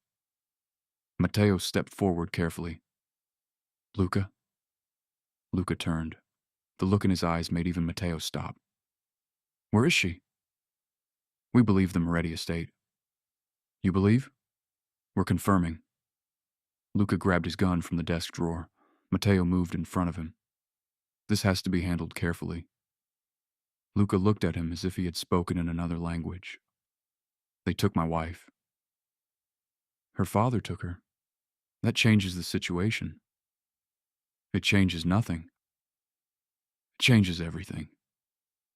Matteo stepped forward carefully. Luca? Luca turned. The look in his eyes made even Matteo stop. Where is she? We believe the Moretti estate. You believe? We're confirming. Luca grabbed his gun from the desk drawer. Matteo moved in front of him. This has to be handled carefully. Luca looked at him as if he had spoken in another language. They took my wife. Her father took her. That changes the situation. It changes nothing. It changes everything.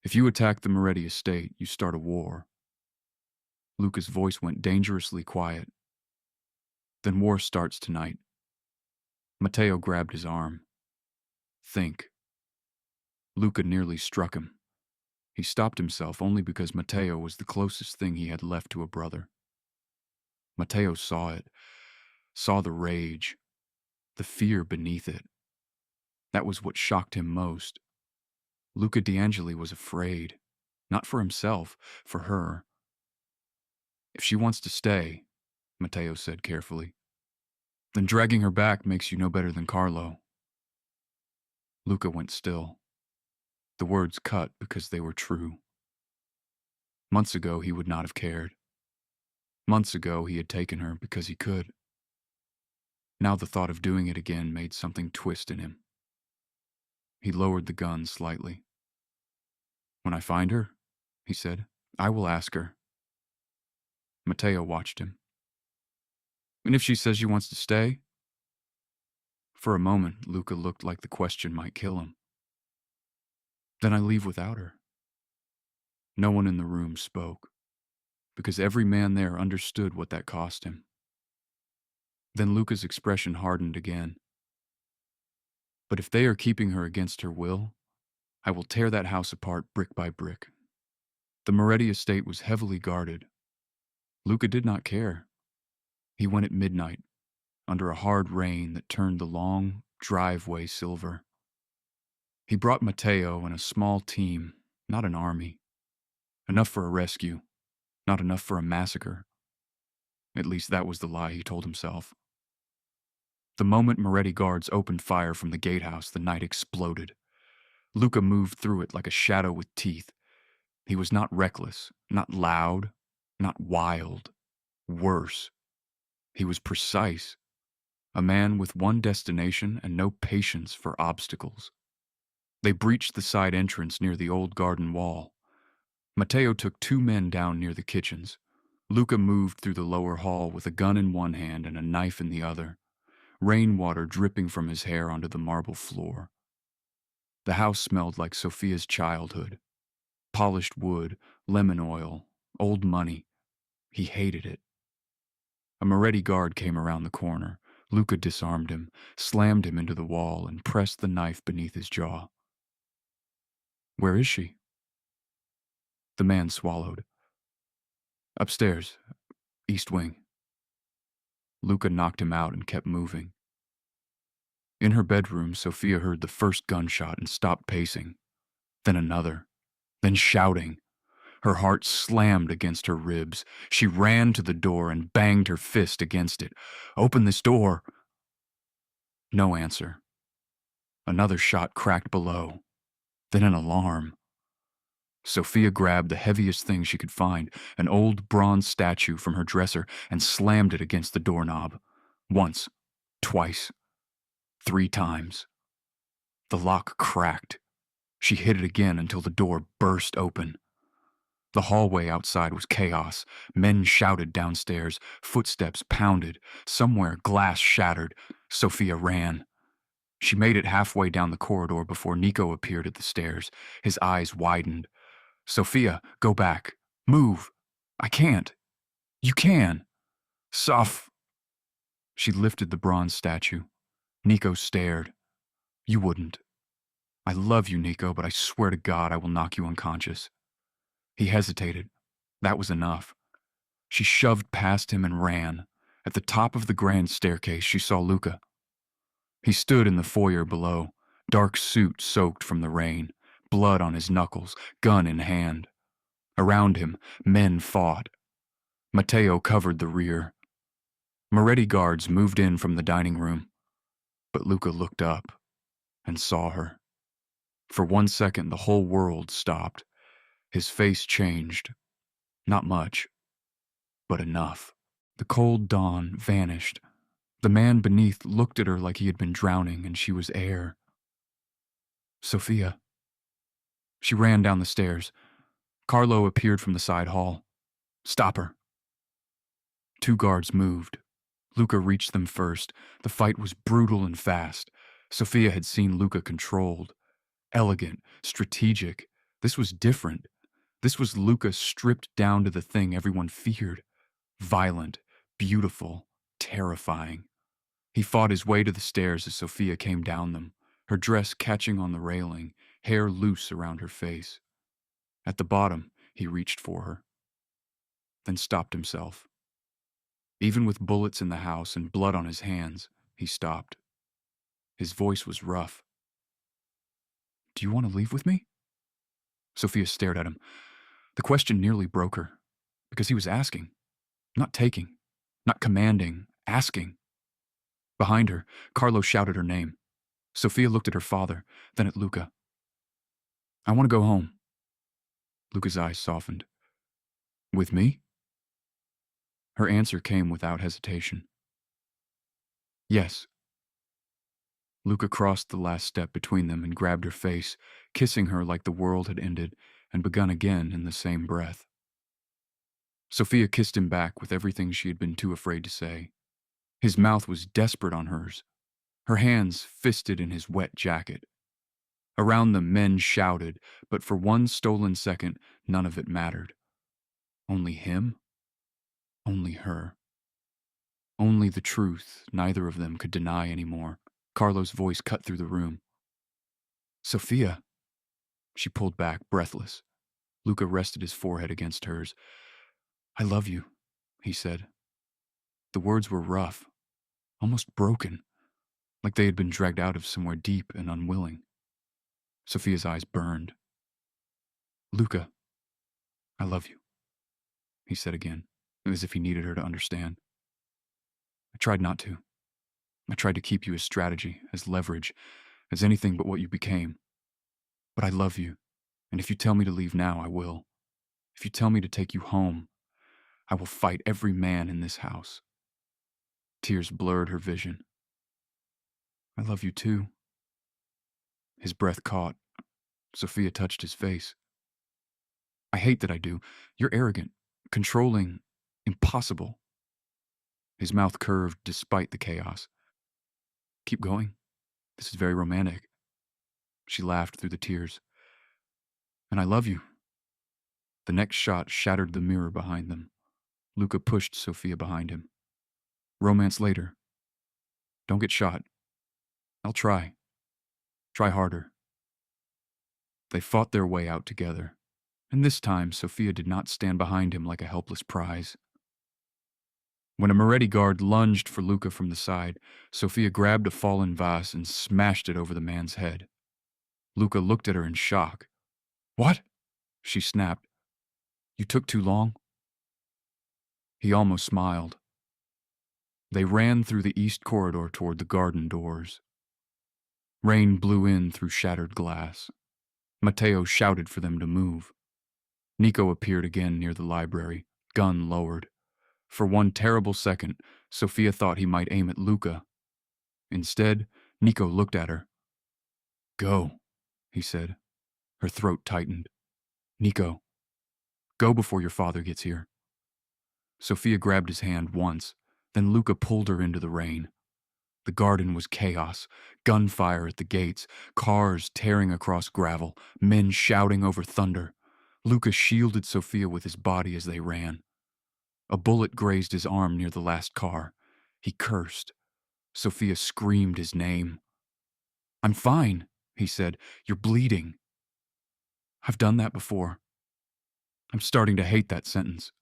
If you attack the Moretti estate, you start a war. Luca's voice went dangerously quiet. Then war starts tonight. Matteo grabbed his arm. Think. Luca nearly struck him. He stopped himself only because Matteo was the closest thing he had left to a brother. Matteo saw it, saw the rage, the fear beneath it. That was what shocked him most. Luca D'Angeli was afraid, not for himself, for her. If she wants to stay, Matteo said carefully, then dragging her back makes you no better than Carlo. Luca went still. The words cut because they were true. Months ago, he would not have cared. Months ago, he had taken her because he could. Now the thought of doing it again made something twist in him. He lowered the gun slightly. When I find her, he said, I will ask her. Matteo watched him. And if she says she wants to stay? For a moment, Luca looked like the question might kill him. Then I leave without her. No one in the room spoke, because every man there understood what that cost him. Then Luca's expression hardened again. But if they are keeping her against her will, I will tear that house apart brick by brick. The Moretti estate was heavily guarded. Luca did not care. He went at midnight, under a hard rain that turned the long driveway silver. He brought Matteo and a small team, not an army. Enough for a rescue, not enough for a massacre. At least that was the lie he told himself. The moment Moretti guards opened fire from the gatehouse, the night exploded. Luca moved through it like a shadow with teeth. He was not reckless, not loud, not wild. Worse, he was precise. A man with one destination and no patience for obstacles. They breached the side entrance near the old garden wall. Matteo took 2 men down near the kitchens. Luca moved through the lower hall with a gun in one hand and a knife in the other, rainwater dripping from his hair onto the marble floor. The house smelled like Sofia's childhood. Polished wood, lemon oil, old money. He hated it. A Moretti guard came around the corner. Luca disarmed him, slammed him into the wall, and pressed the knife beneath his jaw. Where is she? The man swallowed. Upstairs, East Wing. Luca knocked him out and kept moving. In her bedroom, Sofia heard the first gunshot and stopped pacing. Then another. Then shouting. Her heart slammed against her ribs. She ran to the door and banged her fist against it. Open this door! No answer. Another shot cracked below. Then an alarm. Sofia grabbed the heaviest thing she could find, an old bronze statue from her dresser, and slammed it against the doorknob. Once, twice, 3 times. The lock cracked. She hit it again until the door burst open. The hallway outside was chaos. Men shouted downstairs. Footsteps pounded. Somewhere glass shattered. Sofia ran. She made it halfway down the corridor before Nico appeared at the stairs. His eyes widened. Sofia, go back. Move. I can't. You can. Sof. She lifted the bronze statue. Nico stared. You wouldn't. I love you, Nico, but I swear to God I will knock you unconscious. He hesitated. That was enough. She shoved past him and ran. At the top of the grand staircase, she saw Luca. He stood in the foyer below, dark suit soaked from the rain, blood on his knuckles, gun in hand. Around him, men fought. Matteo covered the rear. Moretti guards moved in from the dining room, but Luca looked up and saw her. For 1 second, the whole world stopped. His face changed. Not much, but enough. The cold dawn vanished. The man beneath looked at her like he had been drowning and she was air. Sofia. She ran down the stairs. Carlo appeared from the side hall. Stop her. 2 guards moved. Luca reached them first. The fight was brutal and fast. Sofia had seen Luca controlled, elegant, strategic. This was different. This was Luca stripped down to the thing everyone feared. Violent, beautiful, terrifying. He fought his way to the stairs as Sofia came down them, her dress catching on the railing, hair loose around her face. At the bottom, he reached for her, then stopped himself. Even with bullets in the house and blood on his hands, he stopped. His voice was rough. Do you want to leave with me? Sofia stared at him. The question nearly broke her, because he was asking, not taking, not commanding, asking. Behind her, Carlo shouted her name. Sofia looked at her father, then at Luca. I want to go home. Luca's eyes softened. With me? Her answer came without hesitation. Yes. Luca crossed the last step between them and grabbed her face, kissing her like the world had ended and begun again in the same breath. Sofia kissed him back with everything she had been too afraid to say. His mouth was desperate on hers, her hands fisted in his wet jacket. Around them, men shouted, but for 1 stolen second, none of it mattered. Only him, only her. Only the truth neither of them could deny anymore. Carlo's voice cut through the room. Sofia. She pulled back, breathless. Luca rested his forehead against hers. I love you, he said. The words were rough, almost broken, like they had been dragged out of somewhere deep and unwilling. Sofia's eyes burned. Luca, I love you, he said again, as if he needed her to understand. I tried not to. I tried to keep you as strategy, as leverage, as anything but what you became. But I love you, and if you tell me to leave now, I will. If you tell me to take you home, I will fight every man in this house. Tears blurred her vision. I love you too. His breath caught. Sofia touched his face. I hate that I do. You're arrogant, controlling, impossible. His mouth curved despite the chaos. Keep going. This is very romantic. She laughed through the tears. And I love you. The next shot shattered the mirror behind them. Luca pushed Sofia behind him. Romance later. Don't get shot. I'll try. Try harder. They fought their way out together, and this time Sofia did not stand behind him like a helpless prize. When a Moretti guard lunged for Luca from the side, Sofia grabbed a fallen vase and smashed it over the man's head. Luca looked at her in shock. What? She snapped. You took too long? He almost smiled. They ran through the east corridor toward the garden doors. Rain blew in through shattered glass. Matteo shouted for them to move. Nico appeared again near the library, gun lowered. For 1 terrible second, Sofia thought he might aim at Luca. Instead, Nico looked at her. Go, he said. Her throat tightened. Nico, go before your father gets here. Sofia grabbed his hand once, then Luca pulled her into the rain. The garden was chaos, gunfire at the gates, cars tearing across gravel, men shouting over thunder. Luca shielded Sofia with his body as they ran. A bullet grazed his arm near the last car. He cursed. Sofia screamed his name. I'm fine, he said. You're bleeding. I've done that before. I'm starting to hate that sentence.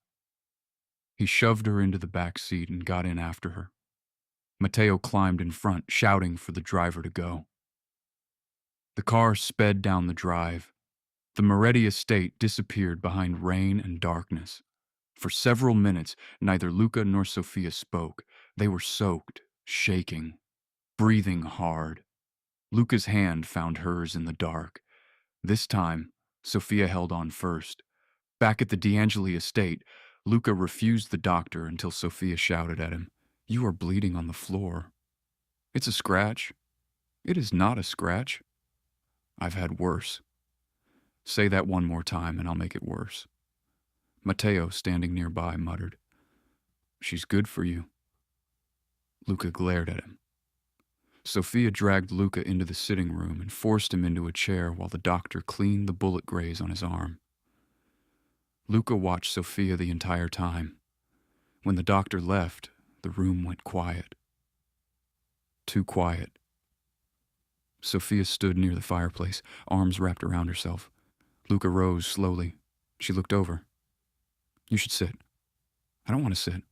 He shoved her into the back seat and got in after her. Matteo climbed in front, shouting for the driver to go. The car sped down the drive. The Moretti estate disappeared behind rain and darkness. For several minutes, neither Luca nor Sofia spoke. They were soaked, shaking, breathing hard. Luca's hand found hers in the dark. This time, Sofia held on first. Back at the D'Angeli estate, Luca refused the doctor until Sofia shouted at him, "You are bleeding on the floor." "It's a scratch." "It is not a scratch." "I've had worse." "Say that one more time and I'll make it worse." Matteo, standing nearby, muttered, "She's good for you." Luca glared at him. Sofia dragged Luca into the sitting room and forced him into a chair while the doctor cleaned the bullet graze on his arm. Luca watched Sofia the entire time. When the doctor left, the room went quiet. Too quiet. Sofia stood near the fireplace, arms wrapped around herself. Luca rose slowly. She looked over. "You should sit." "I don't want to sit."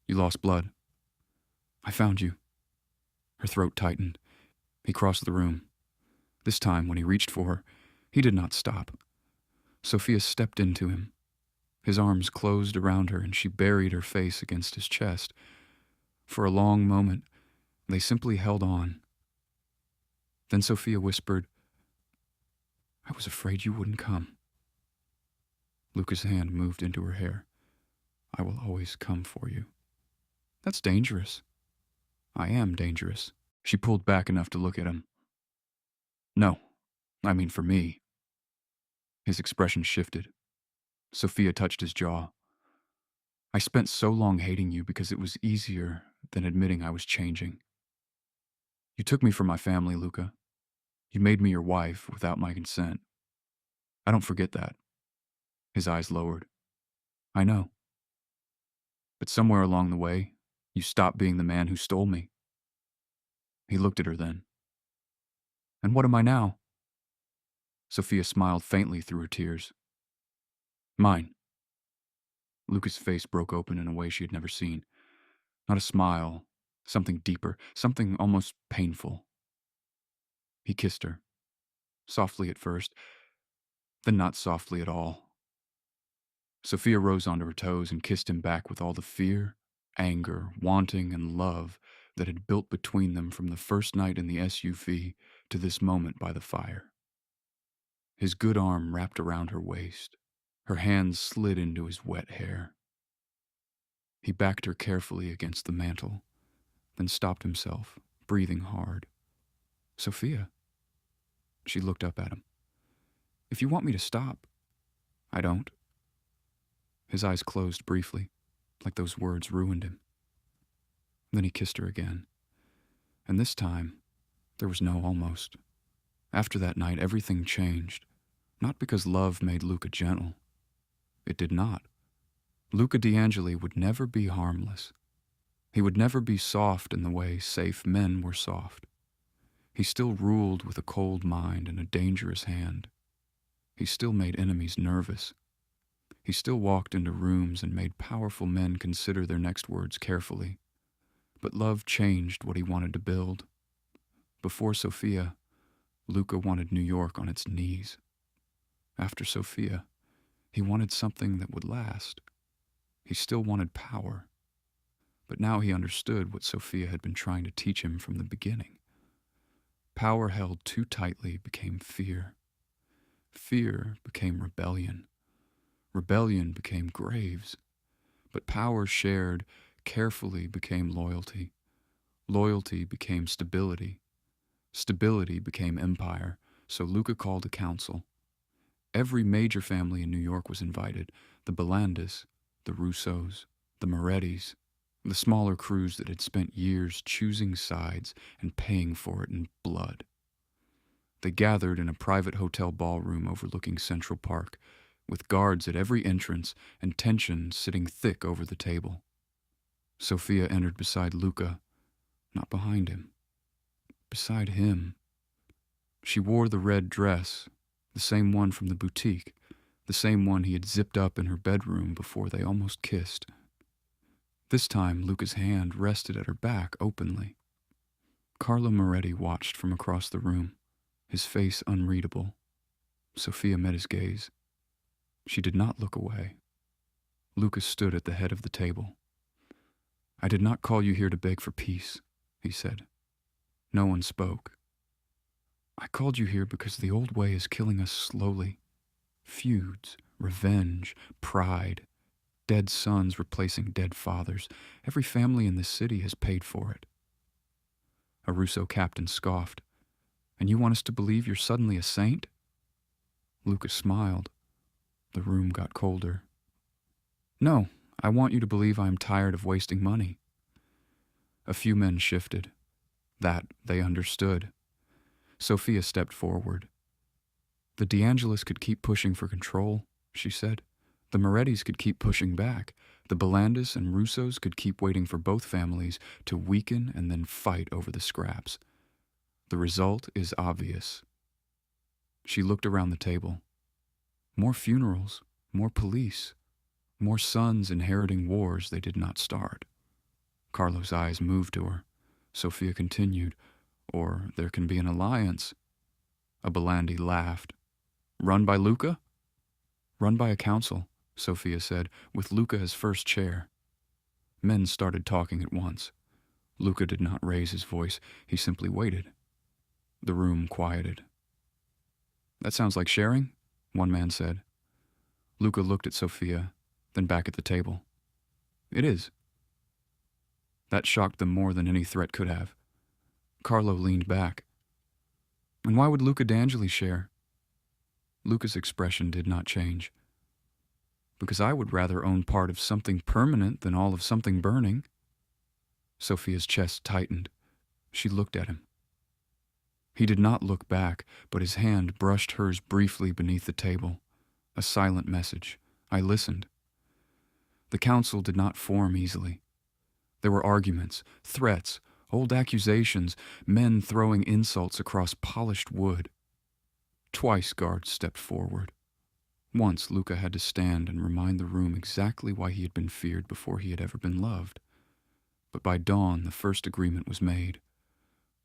"You lost blood." "I found you." Her throat tightened. He crossed the room. This time, when he reached for her, he did not stop. Sofia stepped into him. His arms closed around her and she buried her face against his chest. For a long moment, they simply held on. Then Sofia whispered, "I was afraid you wouldn't come." Luca's hand moved into her hair. "I will always come for you." "That's dangerous." "I am dangerous." She pulled back enough to look at him. "No, I mean for me." His expression shifted. Sofia touched his jaw. "I spent so long hating you because it was easier than admitting I was changing. You took me from my family, Luca. You made me your wife without my consent. I don't forget that." His eyes lowered. "I know. But somewhere along the way, you stopped being the man who stole me." He looked at her then. "And what am I now?" Sofia smiled faintly through her tears. "Mine." Luca's face broke open in a way she had never seen. Not a smile, something deeper, something almost painful. He kissed her. Softly at first, then not softly at all. Sofia rose onto her toes and kissed him back with all the fear, anger, wanting, and love that had built between them from the first night in the SUV to this moment by the fire. His good arm wrapped around her waist. Her hands slid into his wet hair. He backed her carefully against the mantel, then stopped himself, breathing hard. "Sofia." She looked up at him. "If you want me to stop." "I don't." His eyes closed briefly, like those words ruined him. Then he kissed her again. And this time, there was no almost. After that night, everything changed. Not because love made Luca gentle. It did not. Luca D'Angeli would never be harmless. He would never be soft in the way safe men were soft. He still ruled with a cold mind and a dangerous hand. He still made enemies nervous. He still walked into rooms and made powerful men consider their next words carefully. But love changed what he wanted to build. Before Sofia, Luca wanted New York on its knees. After Sofia, he wanted something that would last. He still wanted power. But now he understood what Sofia had been trying to teach him from the beginning. Power held too tightly became fear. Fear became rebellion. Rebellion became graves. But power shared carefully became loyalty. Loyalty became stability. Stability became empire, so Luca called a council. Every major family in New York was invited: the Belandis, the Russos, the Morettis, the smaller crews that had spent years choosing sides and paying for it in blood. They gathered in a private hotel ballroom overlooking Central Park, with guards at every entrance and tension sitting thick over the table. Sofia entered beside Luca, not behind him. Beside him. She wore the red dress, the same one from the boutique, the same one he had zipped up in her bedroom before they almost kissed. This time, Luca's hand rested at her back openly. Carlo Moretti watched from across the room, his face unreadable. Sofia met his gaze. She did not look away. Luca stood at the head of the table. I did not call you here to beg for peace, he said. No one spoke. I called you here because the old way is killing us slowly. Feuds, revenge, pride, dead sons replacing dead fathers. Every family in this city has paid for it. A Russo captain scoffed. And you want us to believe you're suddenly a saint? Lucas smiled. The room got colder. No, I want you to believe I am tired of wasting money. A few men shifted. That they understood. Sofia stepped forward. The D'Angelis could keep pushing for control, she said. The Morettis could keep pushing back. The Belandis and Russos could keep waiting for both families to weaken and then fight over the scraps. The result is obvious. She looked around the table. More funerals, more police, more sons inheriting wars they did not start. Carlo's eyes moved to her. Sofia continued, or there can be an alliance. A Belandi laughed. Run by Luca? Run by a council, Sofia said, with Luca as first chair. Men started talking at once. Luca did not raise his voice. He simply waited. The room quieted. That sounds like sharing, one man said. Luca looked at Sofia, then back at the table. It is. That shocked them more than any threat could have. Carlo leaned back. And why would Luca D'Angeli share? Luca's expression did not change. Because I would rather own part of something permanent than all of something burning. Sofia's chest tightened. She looked at him. He did not look back, but his hand brushed hers briefly beneath the table. A silent message. I listened. The council did not form easily. There were arguments, threats, old accusations, men throwing insults across polished wood. Twice guards stepped forward. Once Luca had to stand and remind the room exactly why he had been feared before he had ever been loved. But by dawn the first agreement was made.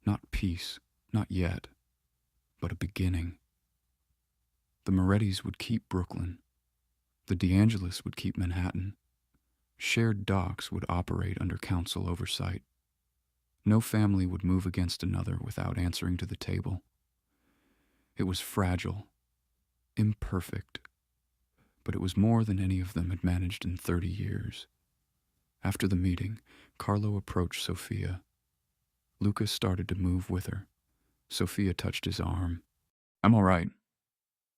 Not peace, not yet, but a beginning. The Morettis would keep Brooklyn. The D'Angelis would keep Manhattan. Shared docks would operate under council oversight. No family would move against another without answering to the table. It was fragile, imperfect, but it was more than any of them had managed in 30 years. After the meeting, Carlo approached Sofia. Luca started to move with her. Sofia touched his arm. I'm all right.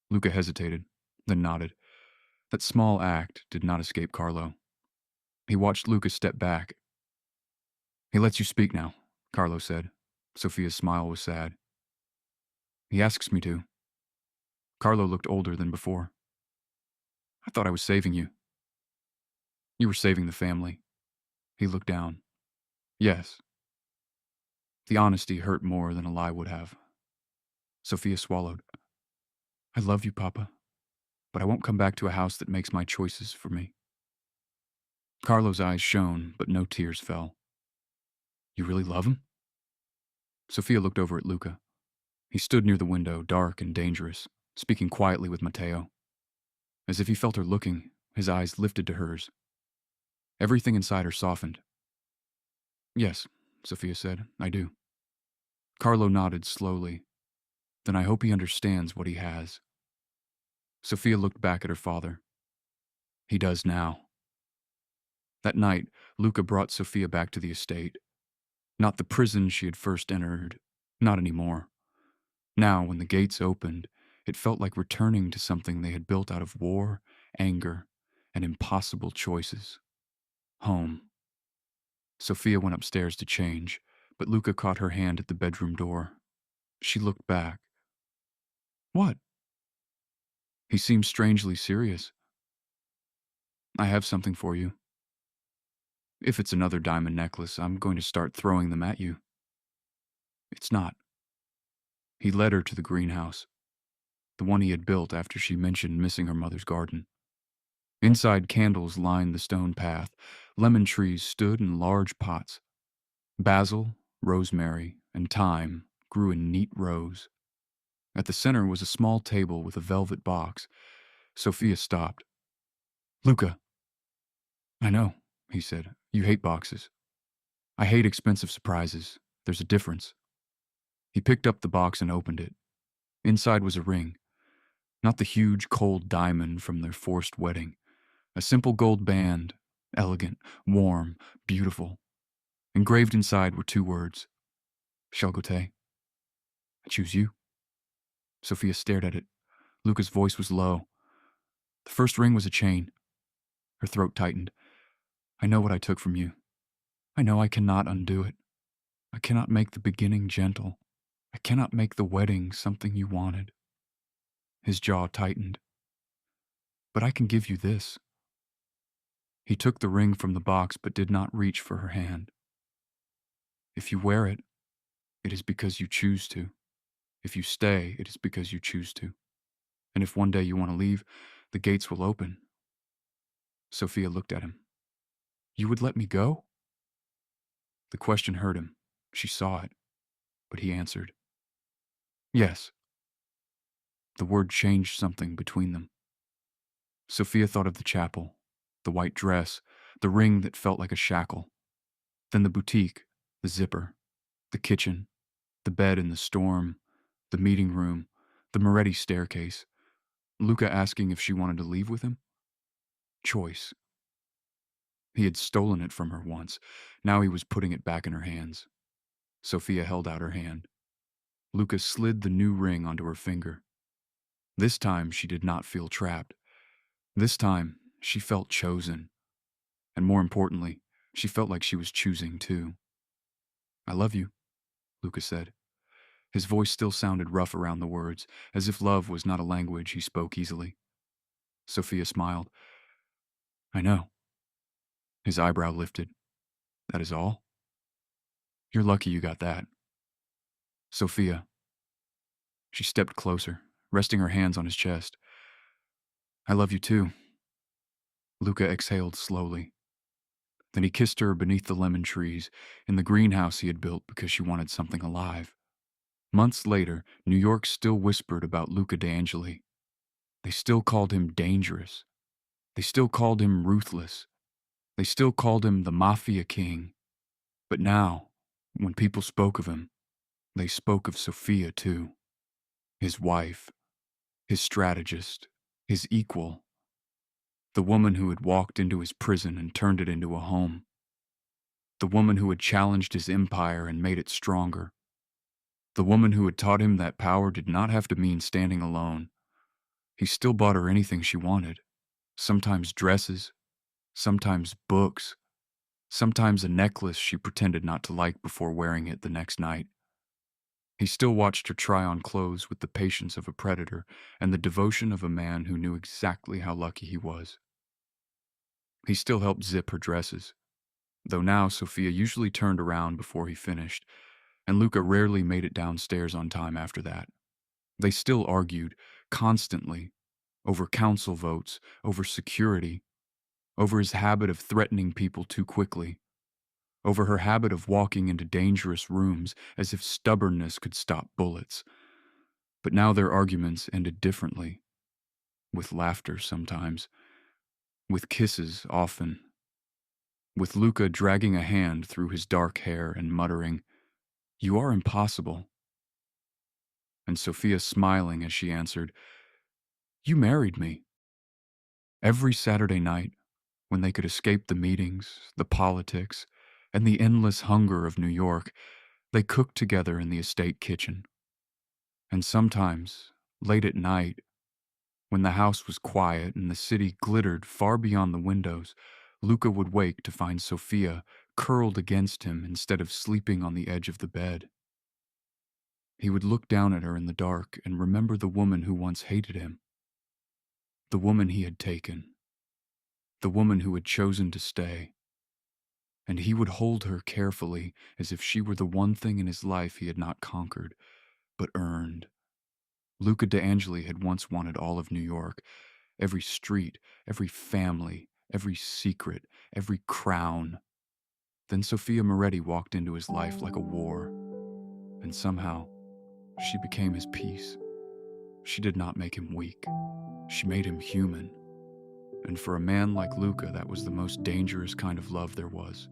Luca hesitated, then nodded. That small act did not escape Carlo. He watched Luca step back. He lets you speak now, Carlo said. Sofia's smile was sad. He asks me to. Carlo looked older than before. I thought I was saving you. You were saving the family. He looked down. Yes. The honesty hurt more than a lie would have. Sofia swallowed. I love you, Papa, but I won't come back to a house that makes my choices for me. Carlo's eyes shone, but no tears fell. You really love him? Sofia looked over at Luca. He stood near the window, dark and dangerous, speaking quietly with Matteo. As if he felt her looking, his eyes lifted to hers. Everything inside her softened. Yes, Sofia said, I do. Carlo nodded slowly. Then I hope he understands what he has. Sofia looked back at her father. He does now. That night, Luca brought Sofia back to the estate. Not the prison she had first entered. Not anymore. Now, when the gates opened, it felt like returning to something they had built out of war, anger, and impossible choices. Home. Sofia went upstairs to change, but Luca caught her hand at the bedroom door. She looked back. What? He seemed strangely serious. I have something for you. If it's another diamond necklace, I'm going to start throwing them at you. It's not. He led her to the greenhouse, the one he had built after she mentioned missing her mother's garden. Inside, candles lined the stone path. Lemon trees stood in large pots. Basil, rosemary, and thyme grew in neat rows. At the center was a small table with a velvet box. Sofia stopped. Luca. I know, he said. You hate boxes. I hate expensive surprises. There's a difference. He picked up the box and opened it. Inside was a ring. Not the huge, cold diamond from their forced wedding. A simple gold band, elegant, warm, beautiful. Engraved inside were 2 words. Chalgote. I choose you. Sofia stared at it. Luca's voice was low. The first ring was a chain. Her throat tightened. I know what I took from you. I know I cannot undo it. I cannot make the beginning gentle. I cannot make the wedding something you wanted. His jaw tightened. But I can give you this. He took the ring from the box but did not reach for her hand. If you wear it, it is because you choose to. If you stay, it is because you choose to. And if one day you want to leave, the gates will open. Sofia looked at him. You would let me go? The question hurt him. She saw it. But he answered. Yes. The word changed something between them. Sofia thought of the chapel, the white dress, the ring that felt like a shackle. Then the boutique, the zipper, the kitchen, the bed in the storm, the meeting room, the Moretti staircase. Luca asking if she wanted to leave with him? Choice. He had stolen it from her once. Now he was putting it back in her hands. Sofia held out her hand. Luca slid the new ring onto her finger. This time she did not feel trapped. This time she felt chosen. And more importantly, she felt like she was choosing too. I love you, Luca said. His voice still sounded rough around the words, as if love was not a language he spoke easily. Sofia smiled. I know. His eyebrow lifted. That is all? You're lucky you got that. Sofia. She stepped closer, resting her hands on his chest. I love you too. Luca exhaled slowly. Then he kissed her beneath the lemon trees in the greenhouse he had built because she wanted something alive. Months later, New York still whispered about Luca D'Angeli. They still called him dangerous. They still called him ruthless. They still called him the Mafia king. But now, when people spoke of him, they spoke of Sofia too. His wife, his strategist, his equal. The woman who had walked into his prison and turned it into a home. The woman who had challenged his empire and made it stronger. The woman who had taught him that power did not have to mean standing alone. He still bought her anything she wanted. Sometimes dresses, sometimes books, sometimes a necklace she pretended not to like before wearing it the next night. He still watched her try on clothes with the patience of a predator and the devotion of a man who knew exactly how lucky he was. He still helped zip her dresses, though now Sofia usually turned around before he finished, and Luca rarely made it downstairs on time after that. They still argued, constantly, over council votes, over security, over his habit of threatening people too quickly, over her habit of walking into dangerous rooms as if stubbornness could stop bullets. But now their arguments ended differently, with laughter sometimes, with kisses often, with Luca dragging a hand through his dark hair and muttering, "You are impossible," and Sofia smiling as she answered, "You married me." Every Saturday night, when they could escape the meetings, the politics, and the endless hunger of New York, they cooked together in the estate kitchen. And sometimes, late at night, when the house was quiet and the city glittered far beyond the windows, Luca would wake to find Sofia curled against him instead of sleeping on the edge of the bed. He would look down at her in the dark and remember the woman who once hated him, the woman he had taken, the woman who had chosen to stay. And he would hold her carefully as if she were the one thing in his life he had not conquered, but earned. Luca D'Angeli had once wanted all of New York, every street, every family, every secret, every crown. Then Sofia Moretti walked into his life like a war, and somehow she became his peace. She did not make him weak. She made him human. And for a man like Luca, that was the most dangerous kind of love there was.